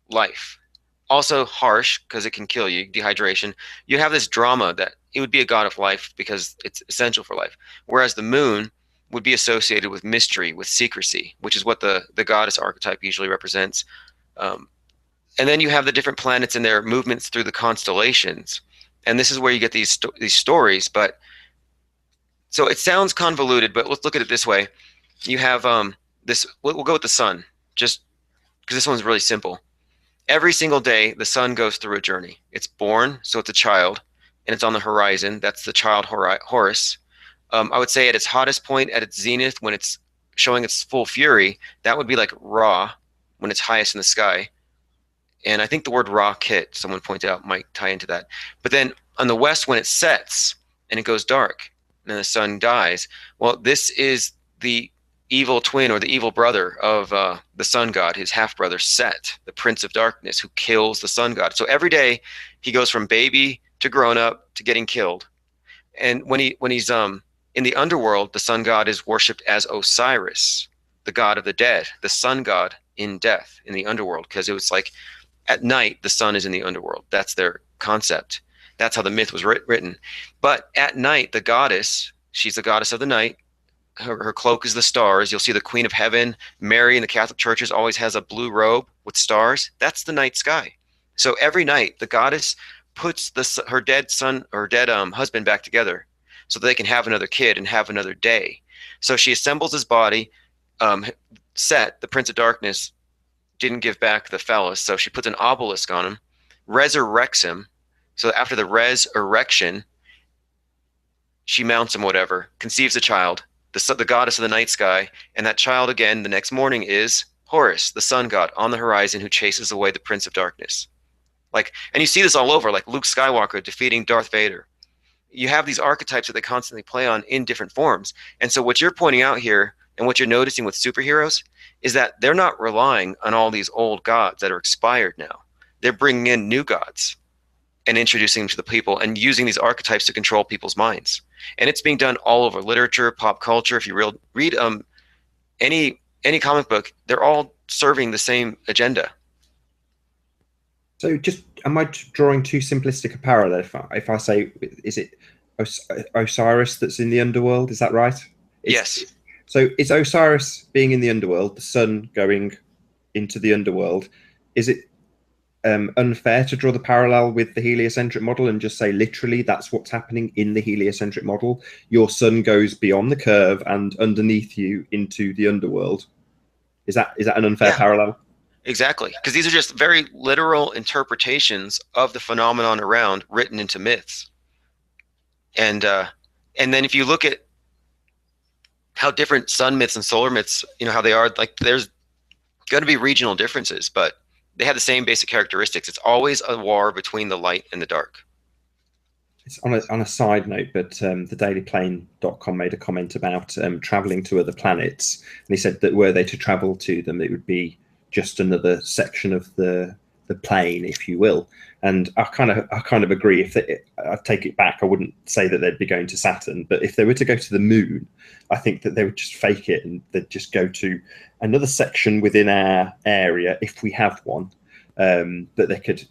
life. Also harsh because it can kill you, dehydration. You have this drama that it would be a god of life because it's essential for life. Whereas the moon would be associated with mystery, with secrecy, which is what the goddess archetype usually represents. Um, and then you have the different planets and their movements through the constellations. And this is where you get these stories. But so it sounds convoluted, but let's look at it this way. You have this, we'll go with the sun, just because this one's really simple. Every single day, the sun goes through a journey. It's born, so it's a child, and it's on the horizon. That's the child Horus. I would say at its hottest point, at its zenith, when it's showing its full fury, that would be like Ra, when it's highest in the sky. And I think the word Ra Kit, someone pointed out, might tie into that. But then on the west, when it sets and it goes dark and the sun dies, well, this is the evil twin or the evil brother of the sun god, his half brother Set, the prince of darkness, who kills the sun god. So every day he goes from baby to grown up to getting killed. And when he's in the underworld, the sun god is worshipped as Osiris, the god of the dead, the sun god in death in the underworld, because it was like at night the sun is in the underworld. That's their concept. That's how the myth was written. But at night, the goddess, she's the goddess of the night. Her cloak is the stars. You'll see the Queen of Heaven, Mary in the Catholic churches, always has a blue robe with stars. That's the night sky. So every night, the goddess puts her dead son or dead husband back together so that they can have another kid and have another day. So she assembles his body. Set, the Prince of Darkness, didn't give back the phallus, so she puts an obelisk on him, resurrects him. So after the resurrection, she mounts him, whatever, conceives a child, the goddess of the night sky, and that child again the next morning is Horus, the sun god on the horizon, who chases away the Prince of Darkness. Like, and you see this all over, like Luke Skywalker defeating Darth Vader. You have these archetypes that they constantly play on in different forms. And so what you're pointing out here and what you're noticing with superheroes is that they're not relying on all these old gods that are expired now. They're bringing in new gods and introducing them to the people and using these archetypes to control people's minds. And it's being done all over literature, pop culture. If you read any comic book, they're all serving the same agenda. So just, am I drawing too simplistic a parallel if I say, is it Osiris that's in the underworld? Is that right? Yes. So is Osiris being in the underworld, the sun going into the underworld? Is it unfair to draw the parallel with the heliocentric model and just say literally that's what's happening in the heliocentric model? Your sun goes beyond the curve and underneath you into the underworld. Is that an unfair parallel? Exactly, because these are just very literal interpretations of the phenomenon around, written into myths. And then if you look at how different sun myths and solar myths, how they are, like there's going to be regional differences, but they have the same basic characteristics. It's always a war between the light and the dark. It's on a side note, but thedailyplane.com made a comment about traveling to other planets, and he said that were they to travel to them, it would be just another section of the plane, if you will. And I kind of agree. I take it back, I wouldn't say that they'd be going to Saturn, but if they were to go to the moon, I think that they would just fake it and they'd just go to another section within our area, if we have one, that they could,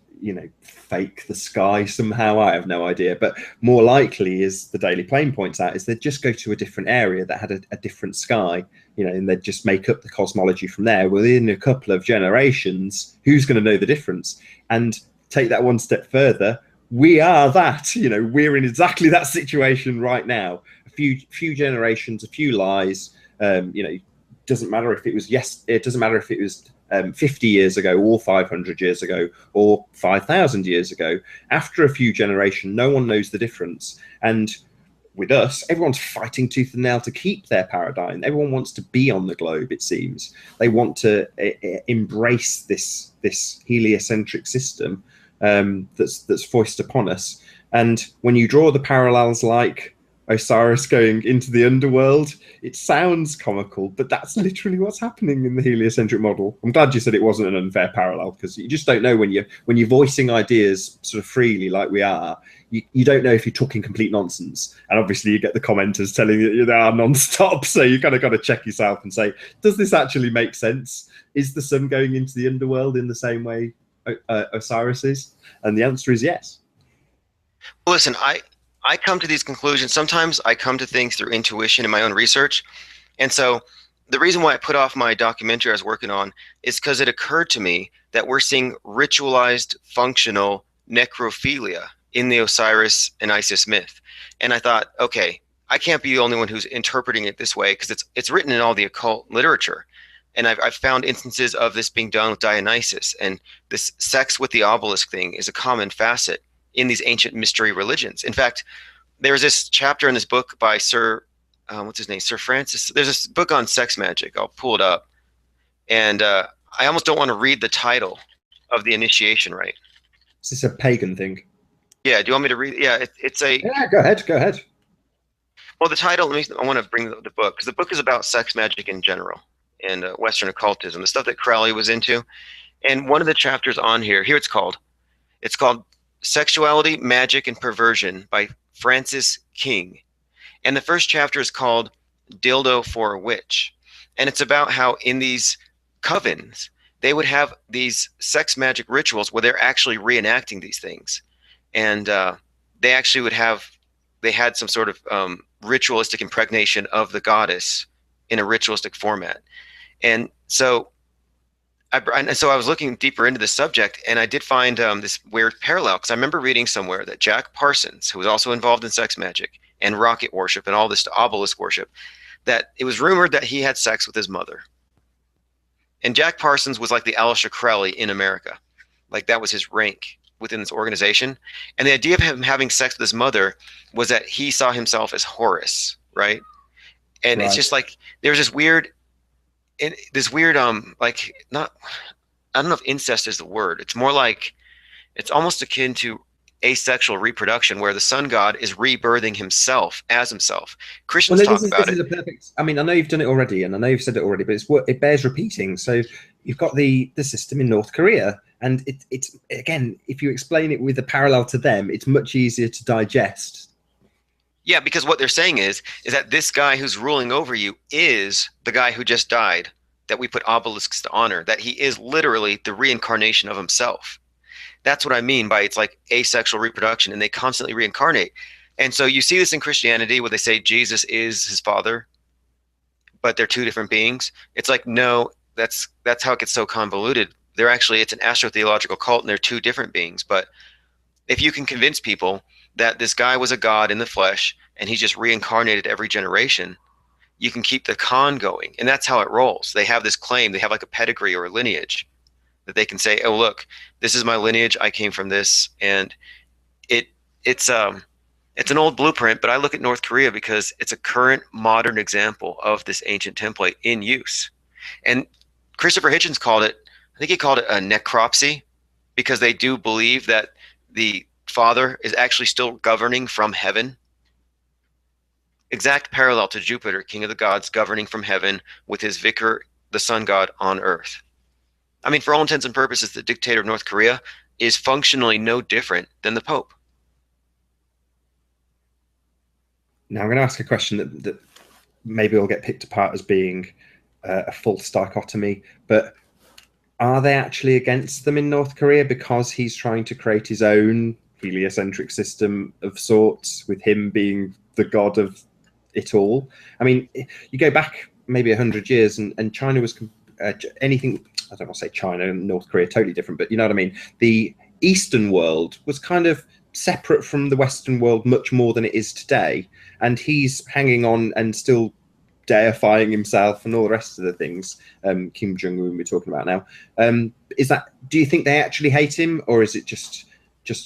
fake the sky somehow. I have no idea, but more likely, as the Daily Plane points out, is they'd just go to a different area that had a different sky, and they'd just make up the cosmology from there. Within a couple of generations, who's going to know the difference? And take that one step further, we are that. We're in exactly that situation right now. A few generations, a few lies. Doesn't matter if it was it doesn't matter if it was 50 years ago or 500 years ago or 5,000 years ago. After a few generations, no one knows the difference. And with us, everyone's fighting tooth and nail to keep their paradigm. Everyone wants to be on the globe, it seems. They want to embrace this heliocentric system that's foisted upon us. And when you draw the parallels like Osiris going into the underworld, it sounds comical, but that's literally what's happening in the heliocentric model. I'm glad you said it wasn't an unfair parallel, because you just don't know when you're voicing ideas sort of freely like we are. You don't know if you're talking complete nonsense. And obviously you get the commenters telling you they are non-stop. So you kind of got to check yourself and say, does this actually make sense? Is the sun going into the underworld in the same way Osiris is? And the answer is yes. Well, listen, I come to these conclusions. Sometimes I come to things through intuition in my own research. And so the reason why I put off my documentary I was working on is because it occurred to me that we're seeing ritualized functional necrophilia in the Osiris and Isis myth. And I thought, okay, I can't be the only one who's interpreting it this way, because it's written in all the occult literature. And I've found instances of this being done with Dionysus, and this sex with the obelisk thing is a common facet in these ancient mystery religions. In fact, there's this chapter in this book by what's his name? Sir Francis. There's this book on sex magic. I'll pull it up. And I almost don't want to read the title of the initiation rite. Is this a pagan thing? Yeah, do you want me to read? Yeah, it's a... Yeah, go ahead. Well, the title, I want to bring the book, because the book is about sex magic in general and Western occultism, the stuff that Crowley was into. And one of the chapters on here it's called Sexuality, Magic, and Perversion by Francis King. And the first chapter is called Dildo for a Witch. And it's about how in these covens, they would have these sex magic rituals where they're actually reenacting these things. And they actually they had some sort of ritualistic impregnation of the goddess in a ritualistic format. And so I was looking deeper into this subject, and I did find this weird parallel, because I remember reading somewhere that Jack Parsons, who was also involved in sex magic and rocket worship and all this obelisk worship, that it was rumored that he had sex with his mother. And Jack Parsons was like the Aleister Crowley in America. Like, that was his rank within this organization. And the idea of him having sex with his mother was that he saw himself as Horus, right? And it's just like, there's this weird, like, not, I don't know if incest is the word. It's more like, it's almost akin to asexual reproduction, where the sun god is rebirthing himself as himself. Christians talk about it. This is a perfect, I mean, I know you've done it already, and I know you've said it already, but it bears repeating. So you've got the system in North Korea, and it's again, if you explain it with a parallel to them, it's much easier to digest. Yeah, because what they're saying is that this guy who's ruling over you is the guy who just died, that we put obelisks to honor, that he is literally the reincarnation of himself. That's what I mean by it's like asexual reproduction, and they constantly reincarnate. And so you see this in Christianity, where they say Jesus is his father, but they're two different beings. It's like, no, that's how it gets so convoluted. It's an astrotheological cult, and they're two different beings. But if you can convince people that this guy was a god in the flesh, and he's just reincarnated every generation, you can keep the con going. And that's how it rolls. They have this claim, they have like a pedigree or a lineage that they can say, oh, look, this is my lineage, I came from this. And it's an old blueprint, but I look at North Korea because it's a current modern example of this ancient template in use. And Christopher Hitchens I think he called it a necropsy, because they do believe that the Father is actually still governing from heaven. Exact parallel to Jupiter, king of the gods, governing from heaven with his vicar, the sun god, on earth. I mean, for all intents and purposes, the dictator of North Korea is functionally no different than the Pope. Now I'm going to ask a question that maybe will get picked apart as being a false dichotomy, but are they actually against them in North Korea because he's trying to create his own heliocentric system of sorts, with him being the god of it all? I mean, you go back maybe 100 years, and China was anything, I don't want to say China and North Korea totally different, but you know what I mean? The Eastern world was kind of separate from the Western world much more than it is today, and he's hanging on and still deifying himself and all the rest of the things. Kim Jong Un we're talking about now. Is that? Do you think they actually hate him, or is it just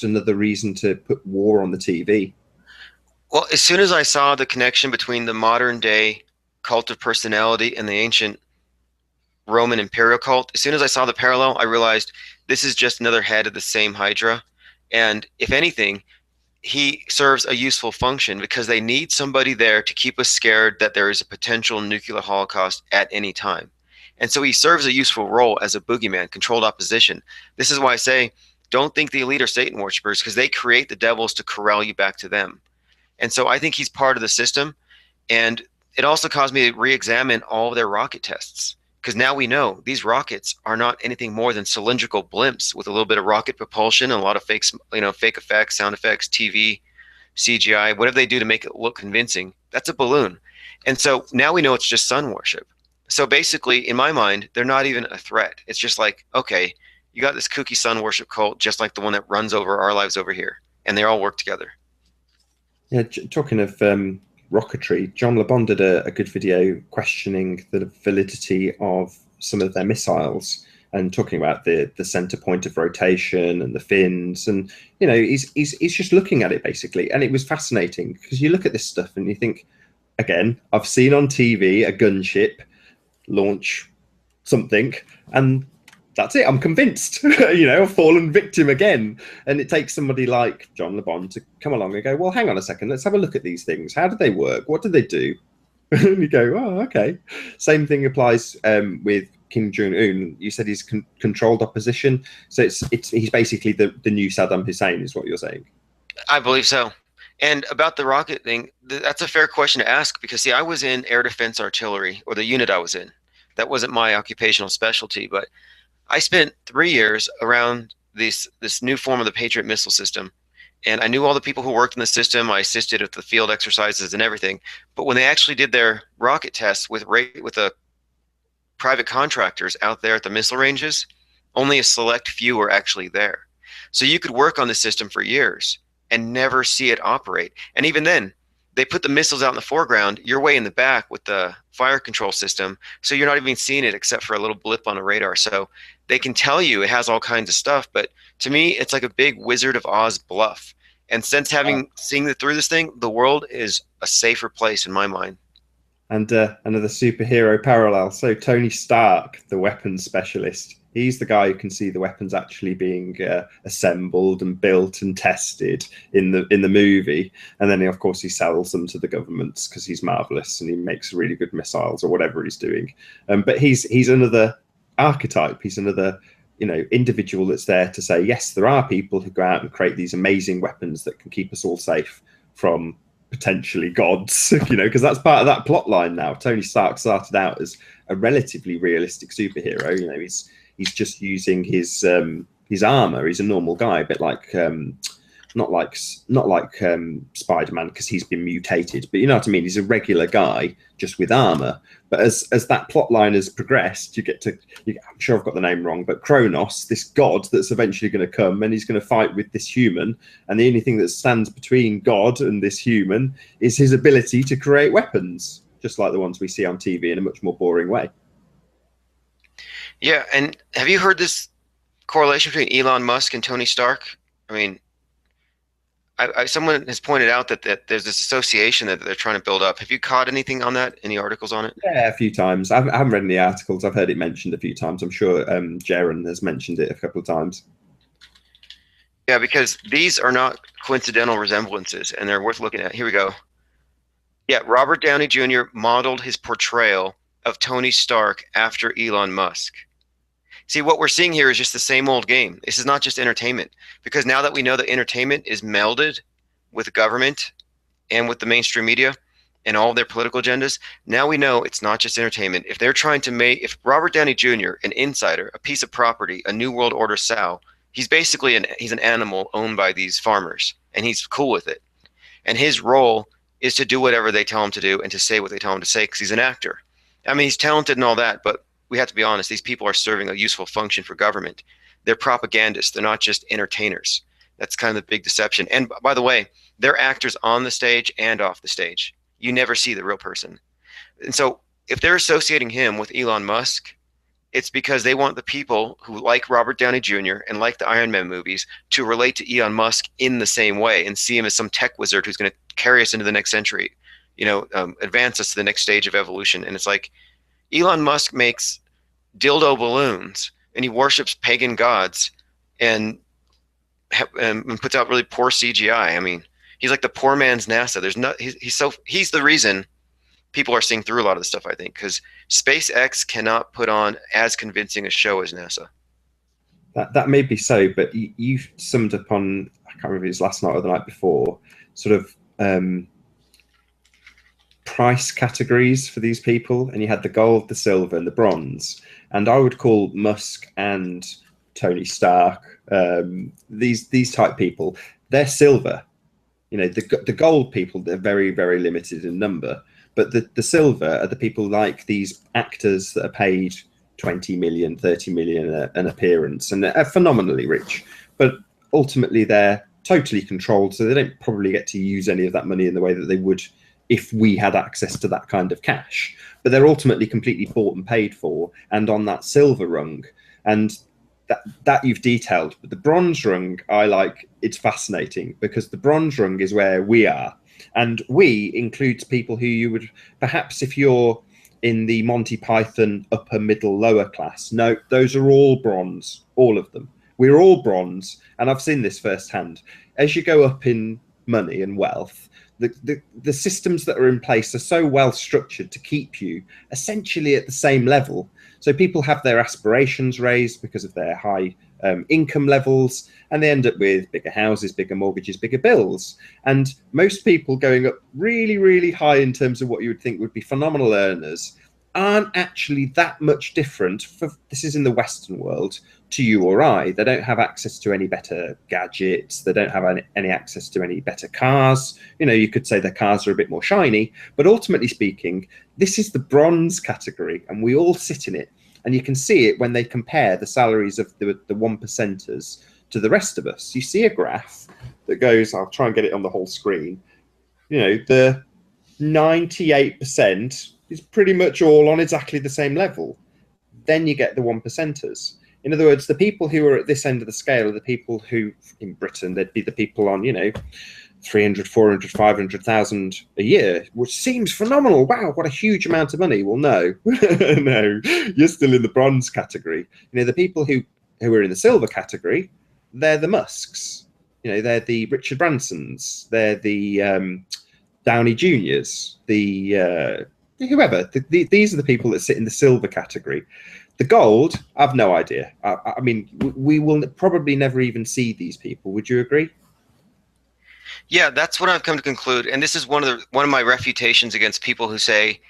another reason to put war on the TV? Well, as soon as I saw the connection between the modern day cult of personality and the ancient Roman imperial cult, as soon as I saw the parallel, I realized this is just another head of the same Hydra. And if anything, he serves a useful function because they need somebody there to keep us scared that there is a potential nuclear holocaust at any time. And so he serves a useful role as a boogeyman, controlled opposition. This is why I say, don't think the elite are Satan worshippers because they create the devils to corral you back to them. And so I think he's part of the system. And it also caused me to re-examine all of their rocket tests because now we know these rockets are not anything more than cylindrical blimps with a little bit of rocket propulsion and a lot of fake, fake effects, sound effects, TV, CGI, whatever they do to make it look convincing. That's a balloon. And so now we know it's just sun worship. So basically, in my mind, they're not even a threat. It's just like, okay, you got this kooky sun worship cult, just like the one that runs over our lives over here, and they all work together. Yeah, talking of rocketry, John LeBon did a good video questioning the validity of some of their missiles and talking about the center point of rotation and the fins, and he's just looking at it basically, and it was fascinating because you look at this stuff and you think, again, I've seen on TV a gunship launch something, and that's it. I'm convinced. I've fallen victim again. And it takes somebody like John LeBon to come along and go, well, hang on a second. Let's have a look at these things. How do they work? What do they do? And you go, oh, okay. Same thing applies with Kim Jong Un. You said he's controlled opposition. So he's basically the new Saddam Hussein, is what you're saying. I believe so. And about the rocket thing, that's a fair question to ask because, see, I was in air defense artillery, or the unit I was in. That wasn't my occupational specialty, but I spent 3 years around this new form of the Patriot missile system, and I knew all the people who worked in the system. I assisted with the field exercises and everything. But when they actually did their rocket tests with the private contractors out there at the missile ranges, only a select few were actually there. So you could work on the system for years and never see it operate. And even then, they put the missiles out in the foreground. You're way in the back with the fire control system, so you're not even seeing it except for a little blip on a radar. So they can tell you it has all kinds of stuff, but to me, it's like a big Wizard of Oz bluff. And since seeing through this thing, the world is a safer place in my mind. And another superhero parallel. So Tony Stark, the weapons specialist, he's the guy who can see the weapons actually being assembled and built and tested in the movie. And then, of course, he sells them to the governments because he's marvelous and he makes really good missiles or whatever he's doing. But he's another archetype. He's another individual that's there to say, yes, there are people who go out and create these amazing weapons that can keep us all safe from potentially gods, because that's part of that plot line now. Tony Stark started out as a relatively realistic superhero. He's just using his armor. He's a normal guy, a bit like not like Spider-Man because he's been mutated, but you know what I mean. He's a regular guy just with armor. But as that plot line has progressed, I'm sure I've got the name wrong, but Kronos, this god that's eventually going to come and he's going to fight with this human, and the only thing that stands between God and this human is his ability to create weapons, just like the ones we see on TV in a much more boring way. Yeah, and have you heard this correlation between Elon Musk and Tony Stark? I mean, someone has pointed out that there's this association that they're trying to build up. Have you caught anything on that? Any articles on it? Yeah, a few times. I haven't read any articles. I've heard it mentioned a few times. I'm sure Jaron has mentioned it a couple of times. Yeah, because these are not coincidental resemblances, and they're worth looking at. Here we go. Yeah, Robert Downey Jr. modeled his portrayal of Tony Stark after Elon Musk. See, what we're seeing here is just the same old game. This is not just entertainment, because now that we know that entertainment is melded with government and with the mainstream media and all their political agendas, now we know it's not just entertainment. If they're trying to if Robert Downey Jr., an insider, a piece of property, a New World Order sow, he's basically he's an animal owned by these farmers, and he's cool with it. And his role is to do whatever they tell him to do and to say what they tell him to say because he's an actor. I mean, he's talented and all that, but we have to be honest, these people are serving a useful function for government. They're propagandists. They're not just entertainers. That's kind of the big deception. And by the way, they're actors on the stage and off the stage. You never see the real person. And so if they're associating him with Elon Musk, it's because they want the people who like Robert Downey Jr. and like the Iron Man movies to relate to Elon Musk in the same way and see him as some tech wizard who's going to carry us into the next century, advance us to the next stage of evolution. And it's like Elon Musk makes dildo balloons and he worships pagan gods and and puts out really poor CGI. I mean, he's like the poor man's NASA. There's not he's the reason people are seeing through a lot of the stuff, I think, because SpaceX cannot put on as convincing a show as NASA. That may be so, but you summed up on, I can't remember if it was last night or the night before, sort of price categories for these people, and you had the gold, the silver, and the bronze. And I would call Musk and Tony Stark, these type people, they're silver. You know, the gold people, they're very, very limited in number. But the silver are the people like these actors that are paid 20 million, 30 million an appearance and are phenomenally rich. But ultimately, they're totally controlled, so they don't probably get to use any of that money in the way that they would if we had access to that kind of cash. But they're ultimately completely bought and paid for and on that silver rung. And that you've detailed. But the bronze rung, I like, it's fascinating because the bronze rung is where we are. And we includes people who you would perhaps, if you're in the Monty Python upper, middle, lower class. No, those are all bronze, all of them. We're all bronze. And I've seen this firsthand. As you go up in money and wealth, the systems that are in place are so well structured to keep you essentially at the same level. So people have their aspirations raised because of their high income levels, and they end up with bigger houses, bigger mortgages, bigger bills. And most people going up really, really high in terms of what you would think would be phenomenal earners aren't actually that much different. This is in the Western world to you or I. They don't have access to any better gadgets. They don't have any access to any better cars. You know, you could say their cars are a bit more shiny, but ultimately speaking, this is the bronze category, and we all sit in it. And you can see it when they compare the salaries of the one percenters to the rest of us. You see a graph that goes, I'll try and get it on the whole screen. You know, the 98% is pretty much all on exactly the same level. Then you get the one percenters. In other words, the people who are at this end of the scale are the people who, in Britain, they'd be the people on, 300, 400, 500,000 a year, which seems phenomenal. Wow, what a huge amount of money. Well, no, no, you're still in the bronze category. The people who are in the silver category, they're the Musks. They're the Richard Bransons. They're the Downey Juniors. The whoever. These are the people that sit in the silver category. The gold, I've no idea. I mean, we will probably never even see these people. Would you agree? Yeah, that's what I've come to conclude. And this is one of my refutations against people who say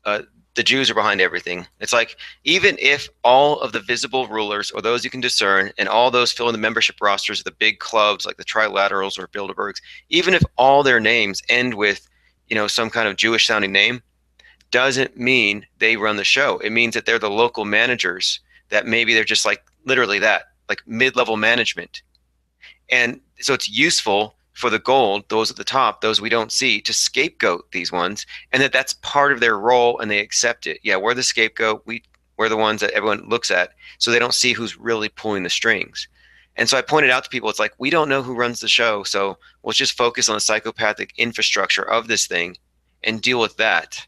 the Jews are behind everything. It's like, even if all of the visible rulers, or those you can discern, and all those fill in the membership rosters of the big clubs like the Trilaterals or Bilderbergs, even if all their names end with, some kind of Jewish sounding name, doesn't mean they run the show. It means that they're the local managers, that maybe they're just like literally that, like mid-level management. And so it's useful for the gold, those at the top, those we don't see, to scapegoat these ones, and that's part of their role, and they accept it. Yeah, we're the scapegoat. We're the ones that everyone looks at, so they don't see who's really pulling the strings. And so I pointed out to people, it's like, we don't know who runs the show, so let's just focus on the psychopathic infrastructure of this thing and deal with that.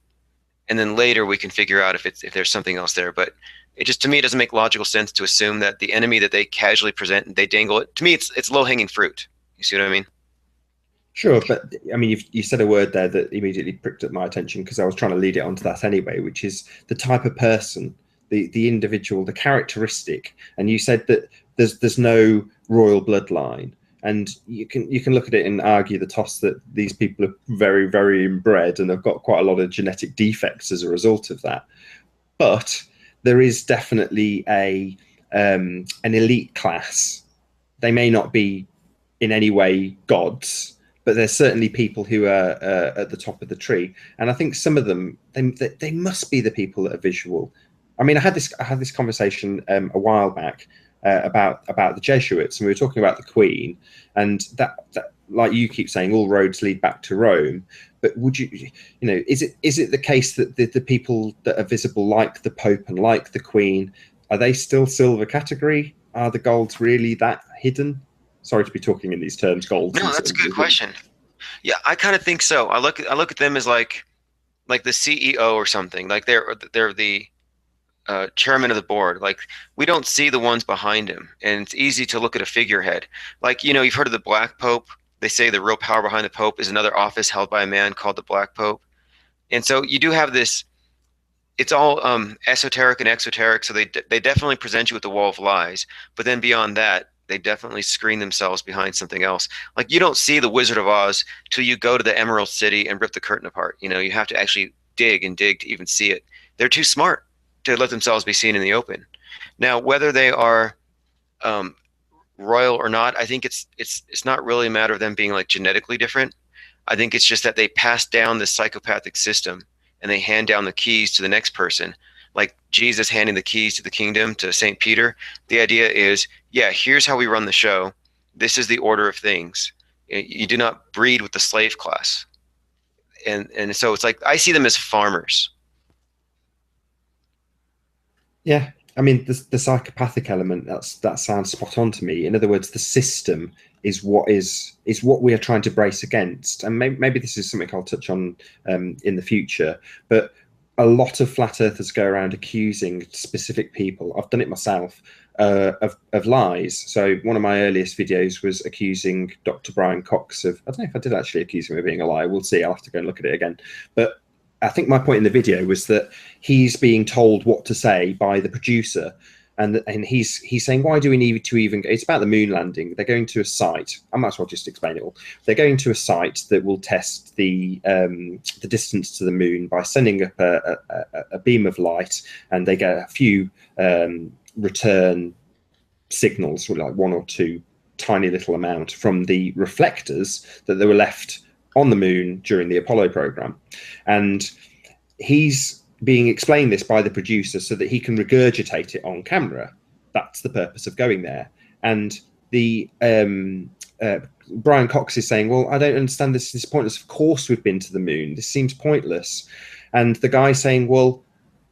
And then later we can figure out if there's something else there. But it just, to me, it doesn't make logical sense to assume that the enemy that they casually present and they dangle it. To me, it's low-hanging fruit. You see what I mean? Sure, but I mean, you said a word there that immediately pricked up my attention because I was trying to lead it onto that anyway, which is the type of person, the individual, the characteristic. And you said that there's no royal bloodline, and you can look at it and argue the toss that these people are very, very inbred and have got quite a lot of genetic defects as a result of that. But there is definitely an elite class. They may not be in any way gods, but there's certainly people who are at the top of the tree. And I think some of them, they must be the people that are visual. I mean, I had this conversation a while back about the Jesuits, and we were talking about the Queen, and that like you keep saying, all roads lead back to Rome. But would is it the case that the people that are visible, like the Pope and like the Queen, are they still silver category? Are the golds really that hidden? Sorry to be talking in these terms, golds No, and that's a good question. Yeah, I kind of think so. I look at them as like the CEO or something. Like they're the chairman of the board. Like we don't see the ones behind him, and it's easy to look at a figurehead. Like you've heard of the Black Pope. They say the real power behind the Pope is another office held by a man called the Black Pope. And so you do have this. It's all esoteric and exoteric. So they definitely present you with the wall of lies. But then beyond that, they definitely screen themselves behind something else. Like you don't see the Wizard of Oz till you go to the Emerald City and rip the curtain apart. You have to actually dig and dig to even see it. They're too smart to let themselves be seen in the open. Now, whether they are um, royal or not, I think it's not really a matter of them being like genetically different. I think it's just that they pass down this psychopathic system and they hand down the keys to the next person. Like Jesus handing the keys to the kingdom to St. Peter. The idea is, yeah, here's how we run the show. This is the order of things. You do not breed with the slave class. And so it's like I see them as farmers. Yeah, I mean the psychopathic element, that sounds spot on to me. In other words, the system is what we are trying to brace against, and maybe this is something I'll touch on in the future. But a lot of flat earthers go around accusing specific people. I've done it myself. Of lies. So one of my earliest videos was accusing Dr. Brian Cox of, I don't know if I did actually accuse him of being a liar. We'll see. I'll have to go and look at it again. But I think my point in the video was that he's being told what to say by the producer, and he's saying, why do we need to even go? It's about the moon landing. They're going to a site. I might as well just explain it all. They're going to a site that will test the distance to the moon by sending up a beam of light, and they get a few return signals, like one or two tiny little amount from the reflectors that they were left on the moon during the Apollo program. And he's being explained this by the producer so that he can regurgitate it on camera. That's the purpose of going there. And the Brian Cox is saying, well, I don't understand this. This is pointless. Of course we've been to the moon. This seems pointless. And the guy saying, well,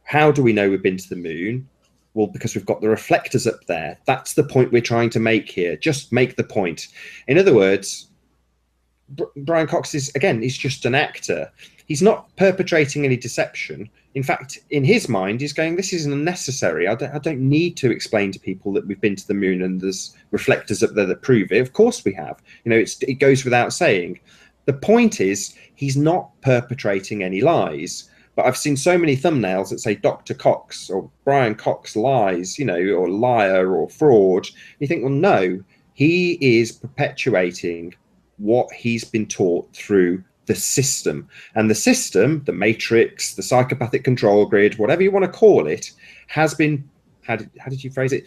how do we know we've been to the moon? Well, because we've got the reflectors up there. That's the point we're trying to make here. Just make the point. In other words, Brian Cox he's just an actor. He's not perpetrating any deception. In fact, in his mind, he's going, this isn't unnecessary. I don't need to explain to people that we've been to the moon and there's reflectors up there that prove it. Of course we have. It goes without saying. The point is, he's not perpetrating any lies. But I've seen so many thumbnails that say Dr. Cox or Brian Cox lies, or liar or fraud. You think, well, no, he is perpetuating what he's been taught through the system. And the system, the matrix, the psychopathic control grid, whatever you want to call it, has been, how did you phrase it?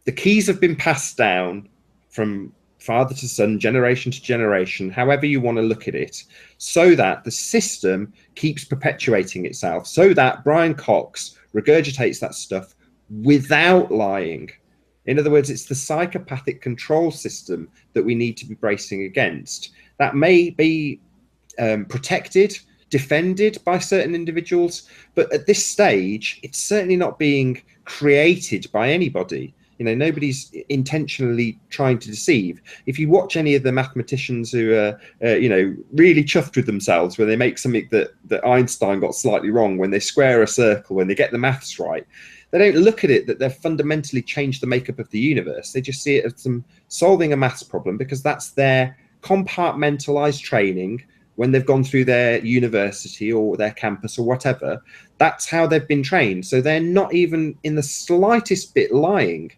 The keys have been passed down from father to son, generation to generation, however you want to look at it, so that the system keeps perpetuating itself, so that Brian Cox regurgitates that stuff without lying. In other words, it's the psychopathic control system that we need to be bracing against. That may be protected, defended by certain individuals, but at this stage, it's certainly not being created by anybody. Nobody's intentionally trying to deceive. If you watch any of the mathematicians who are, really chuffed with themselves when they make something that Einstein got slightly wrong, when they square a circle, when they get the maths right, they don't look at it that they've fundamentally changed the makeup of the universe. They just see it as them solving a maths problem because that's their compartmentalized training when they've gone through their university or their campus or whatever. That's how they've been trained. So they're not even in the slightest bit lying.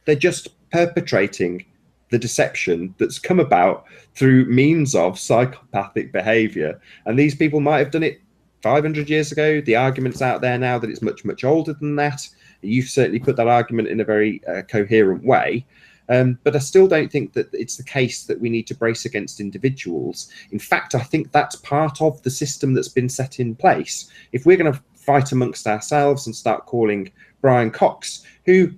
They're just perpetrating the deception that's come about through means of psychopathic behavior. And these people might have done it 500 years ago. The argument's out there now that it's much, much older than that. You've certainly put that argument in a very coherent way. But I still don't think that it's the case that we need to brace against individuals. In fact, I think that's part of the system that's been set in place. If we're going to fight amongst ourselves and start calling Brian Cox, who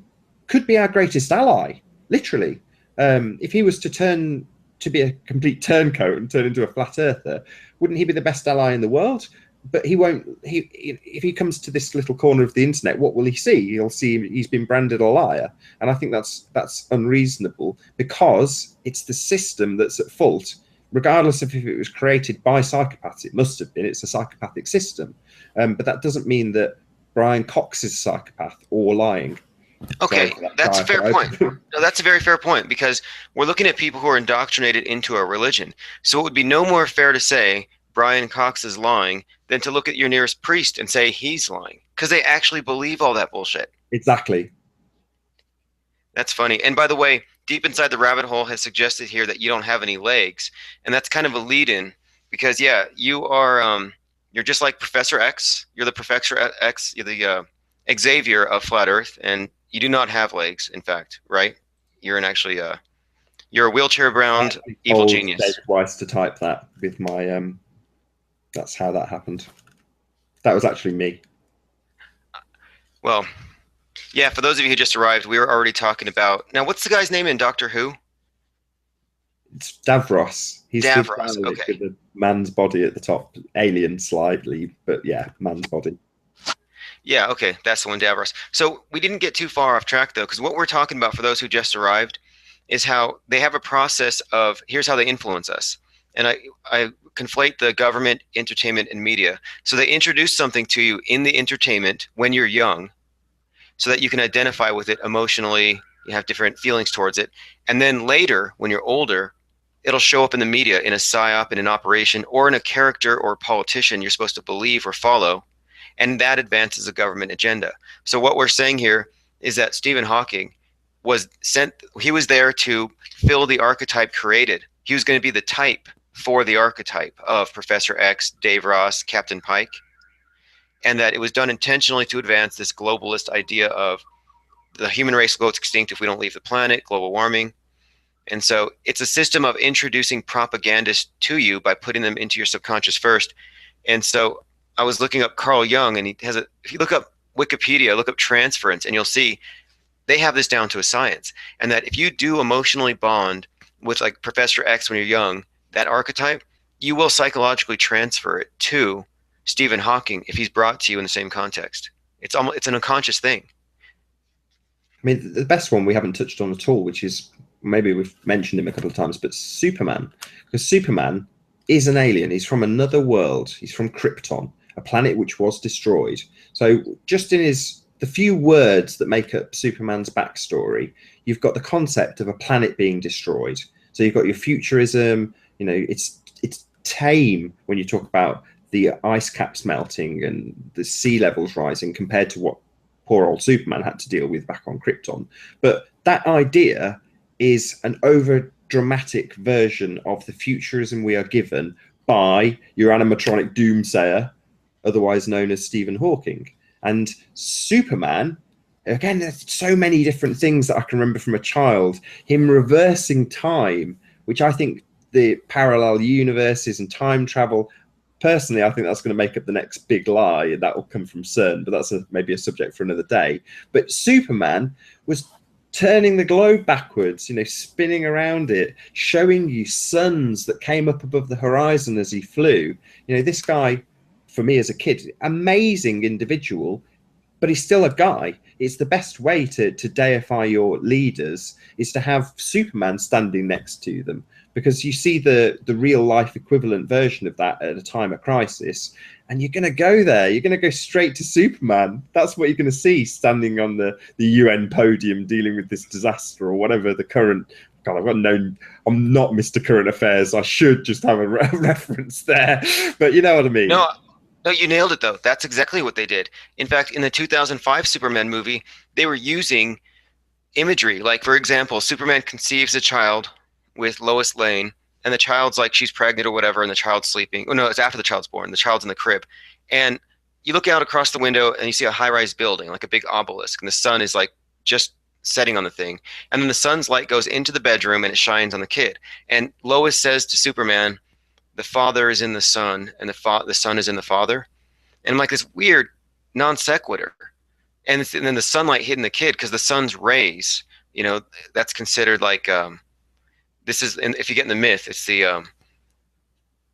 could be our greatest ally, literally. If he was to turn to be a complete turncoat and turn into a flat earther, wouldn't he be the best ally in the world? But he won't. He if he comes to this little corner of the internet, what will he see? He'll see he's been branded a liar, and I think that's unreasonable because it's the system that's at fault. Regardless of if it was created by psychopaths, it must have been. It's a psychopathic system, but that doesn't mean that Brian Cox is a psychopath or lying. Sorry Okay, for that that's a fair point. diatribe. No, that's a very fair point because we're looking at people who are indoctrinated into a religion. So it would be no more fair to say Brian Cox is lying than to look at your nearest priest and say he's lying because they actually believe all that bullshit. Exactly. That's funny. And by the way, Deep Inside the Rabbit Hole has suggested here that you don't have any legs, and that's kind of a lead-in because yeah, you're just like Professor X. You're the Professor X. You're the Xavier of Flat Earth, and you do not have legs. In fact, right? You're an actually you're a I wheelchair-bound actually evil told Dave genius. Weiss to type that with my that's how that happened. That was actually me. Well, yeah. For those of you who just arrived, we were already talking about now. What's the guy's name in Doctor Who? It's Davros. He's the Davros. Dalek Okay. with the man's body at the top. Alien slightly, but yeah, man's body. Yeah, okay, that's the one, Davros. So we didn't get too far off track though, because what we're talking about for those who just arrived is how they have a process of here's how they influence us. And I conflate the government, entertainment, and media. So they introduce something to you in the entertainment when you're young, so that you can identify with it emotionally, you have different feelings towards it. And then later, when you're older, it'll show up in the media in a psyop, in an operation, or in a character or politician you're supposed to believe or follow, and that advances a government agenda. So what we're saying here is that Stephen Hawking was sent, he was there to fill the archetype created. He was going to be the type for the archetype of Professor X, Dave Ross, Captain Pike, and that it was done intentionally to advance this globalist idea of the human race will go extinct if we don't leave the planet, global warming. And so it's a system of introducing propagandists to you by putting them into your subconscious first. And so I was looking up Carl Jung, and he has a, if you look up Wikipedia, look up transference, and you'll see they have this down to a science. And that if you do emotionally bond with like Professor X when you're young, that archetype, you will psychologically transfer it to Stephen Hawking if he's brought to you in the same context. It's an unconscious thing. I mean, the best one we haven't touched on at all, which is maybe we've mentioned him a couple of times, but Superman, because Superman is an alien. He's from another world. He's from Krypton, a planet which was destroyed. So just in his the few words that make up Superman's backstory, you've got the concept of a planet being destroyed. So you've got your futurism. You know, it's tame when you talk about the ice caps melting and the sea levels rising compared to what poor old Superman had to deal with back on Krypton. But that idea is an over dramatic version of the futurism we are given by your animatronic doomsayer, otherwise known as Stephen Hawking. And Superman, again, there's so many different things that I can remember from a child. Him reversing time, which I think the parallel universes and time travel, personally, I think that's going to make up the next big lie, and that will come from CERN, but that's maybe a subject for another day. But Superman was turning the globe backwards, you know, spinning around it, showing you suns that came up above the horizon as he flew. You know, this guy, for me as a kid, amazing individual, but he's still a guy. It's the best way to deify your leaders is to have Superman standing next to them, because you see the real life equivalent version of that at a time of crisis, and you're going to go there. You're going to go straight to Superman. That's what you're going to see standing on the UN podium dealing with this disaster or whatever the current. God, I've got no. I'm not Mr. Current Affairs. I should just have a reference there, but you know what I mean. No, no, you nailed it though. That's exactly what they did. In fact, in the 2005 Superman movie, they were using imagery. Like, for example, Superman conceives a child with Lois Lane, and the child's like she's pregnant or whatever, and the child's sleeping. Oh no, it's after the child's born. The child's in the crib, and you look out across the window and you see a high-rise building, like a big obelisk, and the sun is like just setting on the thing, and then the sun's light goes into the bedroom and it shines on the kid. And Lois says to Superman, "The father is in the sun, and the son is in the father." And I'm like this weird non sequitur. and then the sunlight hitting the kid because the sun's rays, you know, that's considered like this is, and if you get in the myth, it's the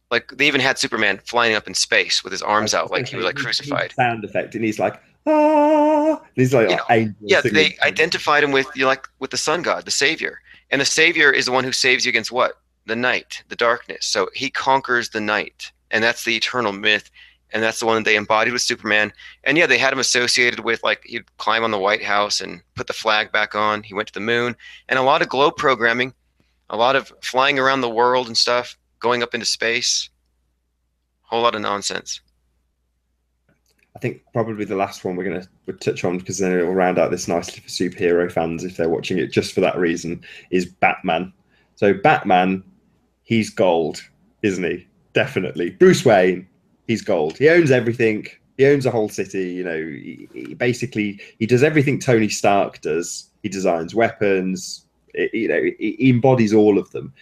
like they even had Superman flying up in space with his I arms out was like going to he was say like it needs crucified. a sound effect, and he's like, ah, and he's You like know, angel yeah, singing. they identified him with, you know, like with the sun god, the savior, and the savior is the one who saves you against what? The night, the darkness. So he conquers the night, and that's the eternal myth, and that's the one that they embodied with Superman. And yeah, they had him associated with like he'd climb on the White House and put the flag back on. He went to the moon, and a lot of globe programming, a lot of flying around the world and stuff, going up into space, whole lot of nonsense. I think probably the last one we're going to touch on, because then it'll round out this nicely for superhero fans if they're watching it just for that reason, is Batman. So Batman, he's gold, isn't he? Definitely. Bruce Wayne, he's gold. He owns everything. He owns a whole city. You know, he basically he does everything Tony Stark does. He designs weapons. You know, he embodies all of them.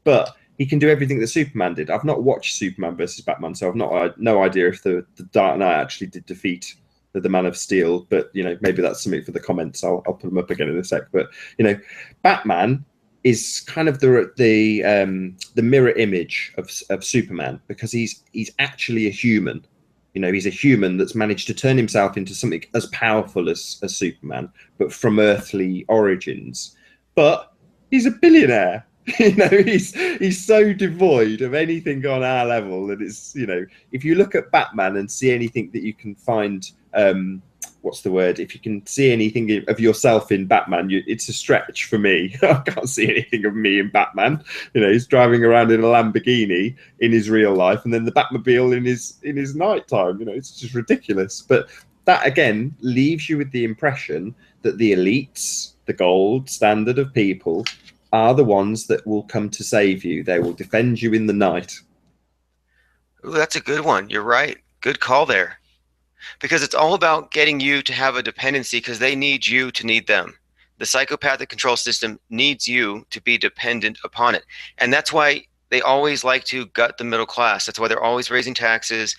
But he can do everything that Superman did. I've not watched Superman versus Batman, so I've not no idea if the Dark Knight actually did defeat the Man of Steel. But you know, maybe that's something for the comments. I'll put them up again in a sec. But you know, Batman is kind of the mirror image of Superman, because he's actually a human. You know, he's a human that's managed to turn himself into something as powerful as Superman, but from earthly origins. But he's a billionaire. You know, he's so devoid of anything on our level that it's, you know, if you look at Batman and see anything that you can find, what's the word? If you can see anything of yourself in Batman, it's a stretch for me. I can't see anything of me in Batman. You know, he's driving around in a Lamborghini in his real life, and then the Batmobile in his nighttime. You know, it's just ridiculous. But that again leaves you with the impression that the elites, the gold standard of people, are the ones that will come to save you. They will defend you in the night. Ooh, that's a good one. You're right. Good call there. Because it's all about getting you to have a dependency because they need you to need them. The psychopathic control system needs you to be dependent upon it. And that's why they always like to gut the middle class. That's why they're always raising taxes.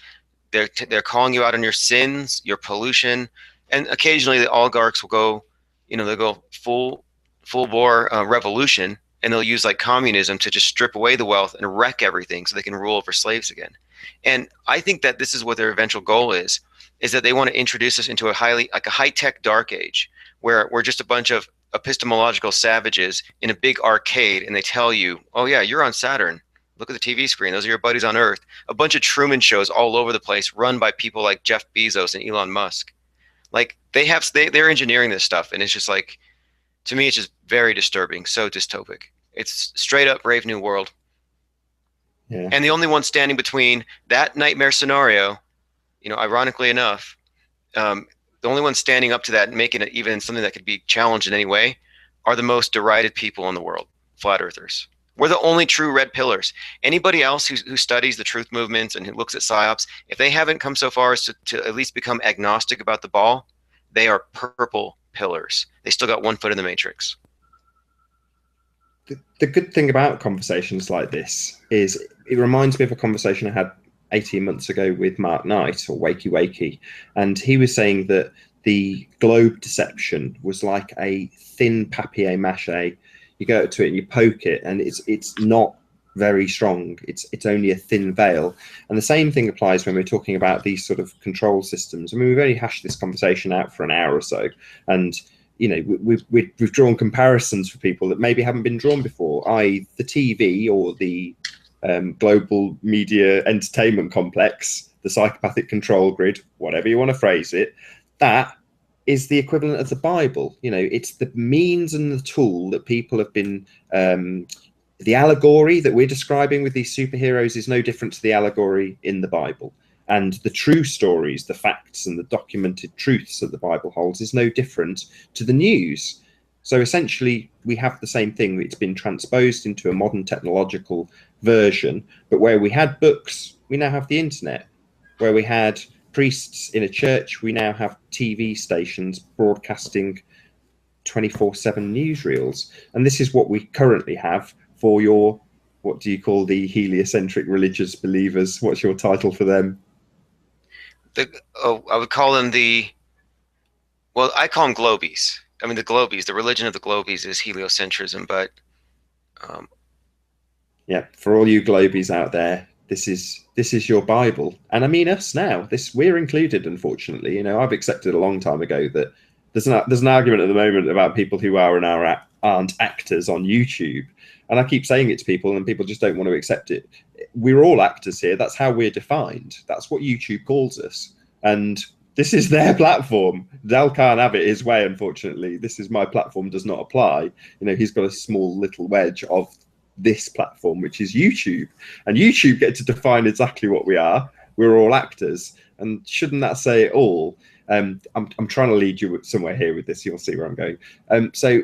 They're calling you out on your sins, your pollution, and occasionally the oligarchs will go, you know, they'll go full bore revolution, and they'll use like communism to just strip away the wealth and wreck everything so they can rule over slaves again. And I think that this is what their eventual goal is that they want to introduce us into a high-tech dark age where we're just a bunch of epistemological savages in a big arcade, and they tell you, oh yeah, you're on Saturn. Look at the TV screen. Those are your buddies on Earth. A bunch of Truman shows all over the place run by people like Jeff Bezos and Elon Musk. Like they're engineering this stuff, and it's just like, to me, it's just very disturbing, so dystopic. It's straight up Brave New World. Yeah. And the only one standing between that nightmare scenario, you know, ironically enough, the only ones standing up to that and making it even something that could be challenged in any way are the most derided people in the world, flat earthers. We're the only true red pillars. Anybody else who studies the truth movements and who looks at psyops, if they haven't come so far as to at least become agnostic about the ball, they are purple pillars. They still got one foot in the matrix. The good thing about conversations like this is it reminds me of a conversation I had 18 months ago with Mark Knight, or Wakey Wakey, and he was saying that the globe deception was like a thin papier mâché. You go to it and you poke it, and it's not very strong. It's only a thin veil. And the same thing applies when we're talking about these sort of control systems. I mean, we've only hashed this conversation out for an hour or so, and you know, we've drawn comparisons for people that maybe haven't been drawn before, i.e. the TV or the global media entertainment complex, the psychopathic control grid, whatever you want to phrase it. That is the equivalent of the Bible. You know, it's the means and the tool that people have been. The allegory that we're describing with these superheroes is no different to the allegory in the Bible. And the true stories, the facts and the documented truths that the Bible holds is no different to the news. So essentially, we have the same thing. It's been transposed into a modern technological version, but where we had books, we now have the internet. Where we had priests in a church, we now have TV stations broadcasting 24/7 newsreels. And this is what we currently have for your, what do you call the heliocentric religious believers? What's your title for them? I would call them the Well, I call them globies. I mean, the globies, the religion of the globies is heliocentrism, but um, Yeah, for all you globies out there, this is your Bible, and I mean us now. This we're included, unfortunately. You know, I've accepted a long time ago that there's an argument at the moment about people who are and aren't actors on YouTube, and I keep saying it to people, and people just don't want to accept it. We're all actors here. That's how we're defined. That's what YouTube calls us, and this is their platform. Dal can't have it his way, unfortunately. This is my platform, does not apply. You know, he's got a small little wedge of this platform, which is YouTube. And YouTube get to define exactly what we are. We're all actors. And shouldn't that say it all? I'm trying to lead you somewhere here with this. You'll see where I'm going. So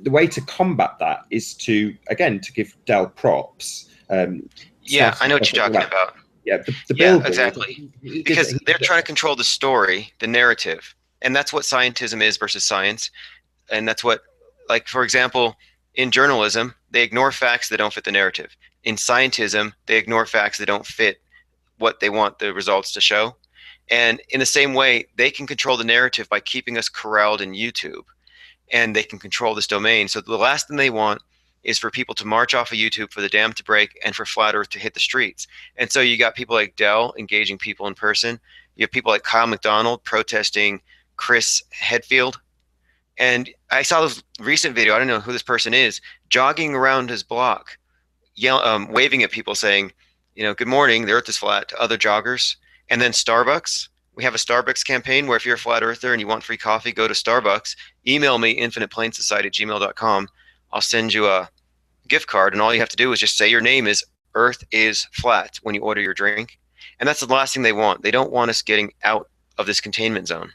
the way to combat that is to, again, to give Dell props. yeah, I know what you're talking About, about. yeah, the Yeah, billboard. exactly. Because they're trying to control the story, the narrative, and that's what scientism is versus science. And that's what, like, for example, in journalism, they ignore facts that don't fit the narrative. In scientism, they ignore facts that don't fit what they want the results to show. And in the same way, they can control the narrative by keeping us corralled in YouTube, and they can control this domain. So the last thing they want is for people to march off of YouTube, for the dam to break, and for flat Earth to hit the streets. And so you got people like Dell engaging people in person. You have people like Kyle McDonald protesting Chris Hadfield. And I saw this recent video. I don't know who this person is, jogging around his block, waving at people, saying, "Good morning. The Earth is flat," to other joggers. And then Starbucks. We have a Starbucks campaign where if you're a flat earther and you want free coffee, go to Starbucks. Email me infiniteplainsociety@gmail.com. I'll send you a gift card, and all you have to do is just say your name is Earth is flat when you order your drink. And that's the last thing they want. They don't want us getting out of this containment zone.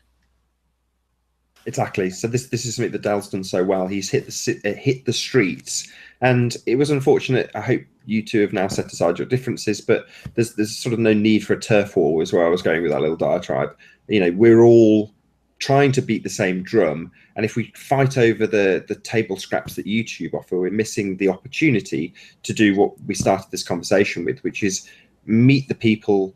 Exactly. So this is something that Dell's done so well. He's hit the streets, and it was unfortunate. I hope you two have now set aside your differences, but there's sort of no need for a turf war. Is where I was going with that little diatribe. You know, we're all trying to beat the same drum, and if we fight over the table scraps that YouTube offer, we're missing the opportunity to do what we started this conversation with, which is meet the people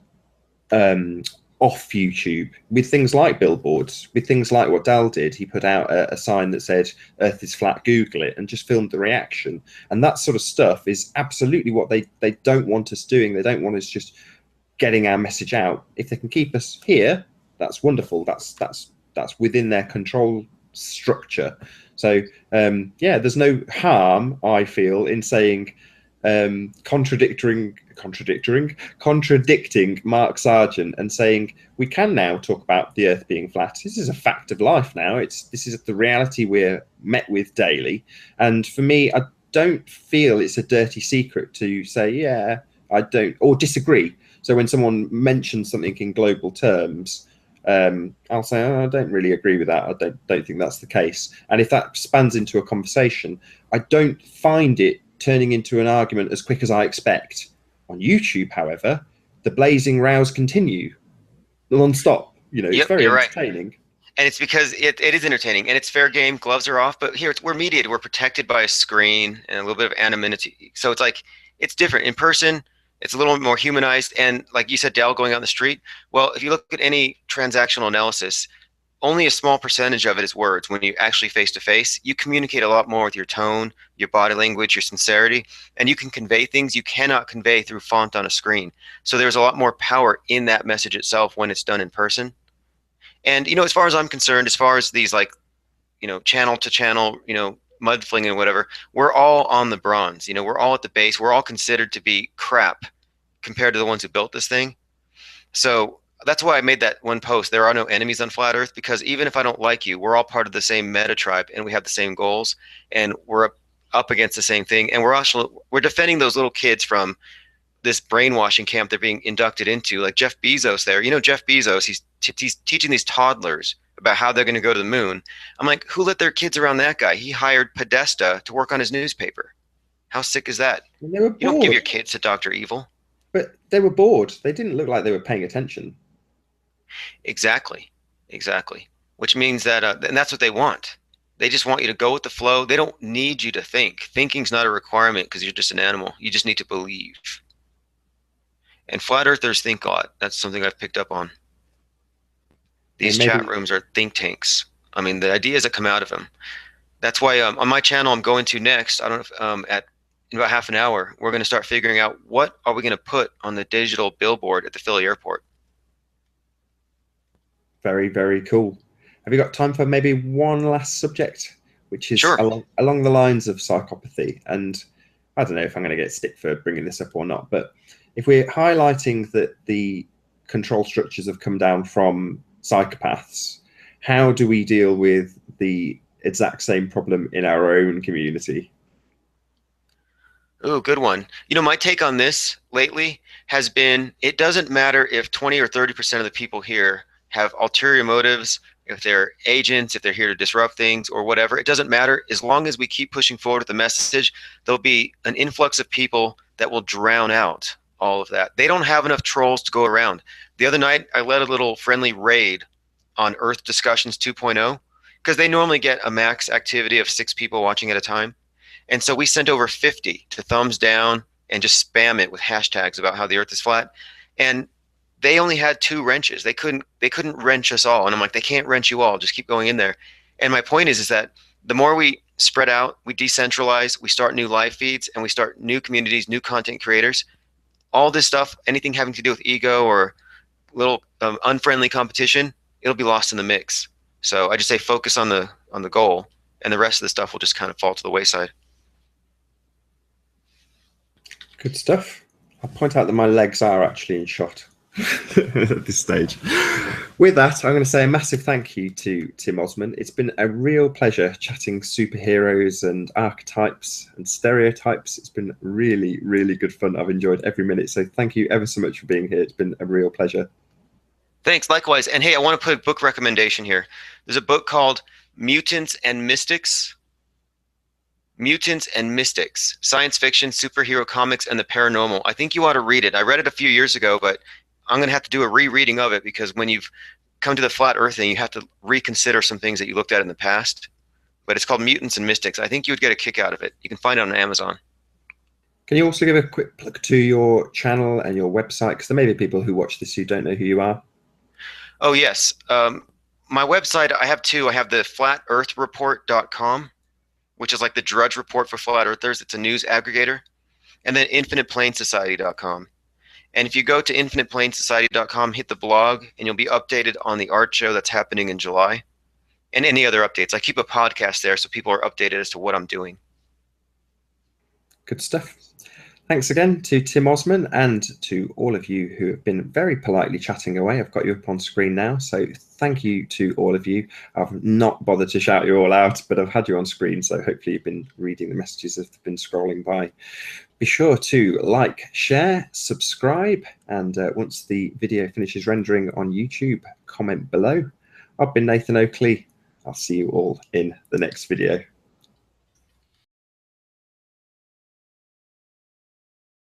off YouTube with things like billboards, with things like what Dal did. He put out a sign that said "Earth is flat, Google it," and just filmed the reaction. And that sort of stuff is absolutely what they don't want us doing. They don't want us just getting our message out. If they can keep us here, that's wonderful. That's within their control structure. So yeah, there's no harm, I feel, in saying contradicting Mark Sargent and saying we can now talk about the Earth being flat. This is a fact of life now. This is the reality we're met with daily. And for me, I don't feel it's a dirty secret to say, yeah, I don't, or disagree. So when someone mentions something in global terms, I'll say, oh, I don't really agree with that. I don't think that's the case. And if that spans into a conversation, I don't find it turning into an argument as quick as I expect. On YouTube, however, the blazing rows continue non-stop. You know, it's Yep, very you're right. entertaining. And it's because it is entertaining and it's fair game. Gloves are off, but here we're mediated. We're protected by a screen and a little bit of anonymity. So it's like it's different in person. It's a little more humanized. And like you said, Dell going on the street. Well, if you look at any transactional analysis, only a small percentage of it is words. When you actually face to face, you communicate a lot more with your tone, your body language, your sincerity, and you can convey things you cannot convey through font on a screen. So there's a lot more power in that message itself when it's done in person. And as far as I'm concerned, as far as these like, channel to channel, mud flinging and whatever, we're all on the bronze. We're all at the base. We're all considered to be crap compared to the ones who built this thing. So that's why I made that one post. There are no enemies on flat Earth, because even if I don't like you, we're all part of the same meta tribe and we have the same goals and we're up against the same thing. And we're defending those little kids from this brainwashing camp they're being inducted into, like Jeff Bezos there. Jeff Bezos, he's teaching these toddlers about how they're going to go to the moon. I'm like, who let their kids around that guy? He hired Podesta to work on his newspaper. How sick is that? And they were You don't give bored, your kids to Dr. Evil. but they were bored. They didn't look like they were paying attention. Exactly. Exactly. Which means that, and that's what they want. They just want you to go with the flow. They don't need you to think. Thinking's not a requirement because you're just an animal. You just need to believe. And flat earthers think a lot. That's something I've picked up on. These And chat maybe rooms are think tanks. I mean, the ideas that come out of them. That's why on my channel I'm going to next. I don't know if at in about half an hour we're going to start figuring out what are we going to put on the digital billboard at the Philly airport. Very, very cool. Have you got time for maybe one last subject, which is Sure. along the lines of psychopathy? And I don't know if I'm going to get stick for bringing this up or not, but if we're highlighting that the control structures have come down from psychopaths, how do we deal with the exact same problem in our own community? Ooh, good one. You know, my take on this lately has been it doesn't matter if 20 or 30% of the people here have ulterior motives, if they're agents, if they're here to disrupt things or whatever. It doesn't matter. As long as we keep pushing forward with the message, there'll be an influx of people that will drown out all of that. They don't have enough trolls to go around. The other night, I led a little friendly raid on Earth Discussions 2.0 because they normally get a max activity of 6 people watching at a time. And so we sent over 50 to thumbs down and just spam it with hashtags about how the earth is flat. And they only had 2 wrenches. They couldn't wrench us all. And I'm like, they can't wrench you all. Just keep going in there. And my point is that the more we spread out, we decentralize, we start new live feeds, and we start new communities, new content creators. All this stuff, anything having to do with ego or little unfriendly competition, it'll be lost in the mix. So I just say focus on the goal, and the rest of the stuff will just kind of fall to the wayside. Good stuff. I'll point out that my legs are actually in shot at this stage. With that, I'm going to say a massive thank you to Tim Ozman. It's been a real pleasure chatting superheroes and archetypes and stereotypes. It's been really, really good fun. I've enjoyed every minute. So thank you ever so much for being here. It's been a real pleasure. Thanks, likewise. And hey, I want to put a book recommendation here. There's a book called Mutants and Mystics. Mutants and Mystics, Science Fiction, Superhero Comics, and the Paranormal. I think you ought to read it. I read it a few years ago, but I'm going to have to do a rereading of it because when you've come to the flat earth thing, you have to reconsider some things that you looked at in the past. But it's called Mutants and Mystics. I think you would get a kick out of it. You can find it on Amazon. Can you also give a quick plug to your channel and your website? Because there may be people who watch this who don't know who you are. Oh, yes. My website, I have 2. I have the flatearthreport.com, which is like the Drudge Report for flat earthers. It's a news aggregator. And then infiniteplanesociety.com. And if you go to infiniteplanesociety.com, hit the blog, and you'll be updated on the art show that's happening in July and any other updates. I keep a podcast there so people are updated as to what I'm doing. Good stuff. Thanks again to Tim Ozman and to all of you who have been very politely chatting away. I've got you up on screen now, so thank you to all of you. I've not bothered to shout you all out, but I've had you on screen, so hopefully you've been reading the messages that have been scrolling by. Be sure to like, share, subscribe, and once the video finishes rendering on YouTube, comment below. I've been Nathan Oakley. I'll see you all in the next video.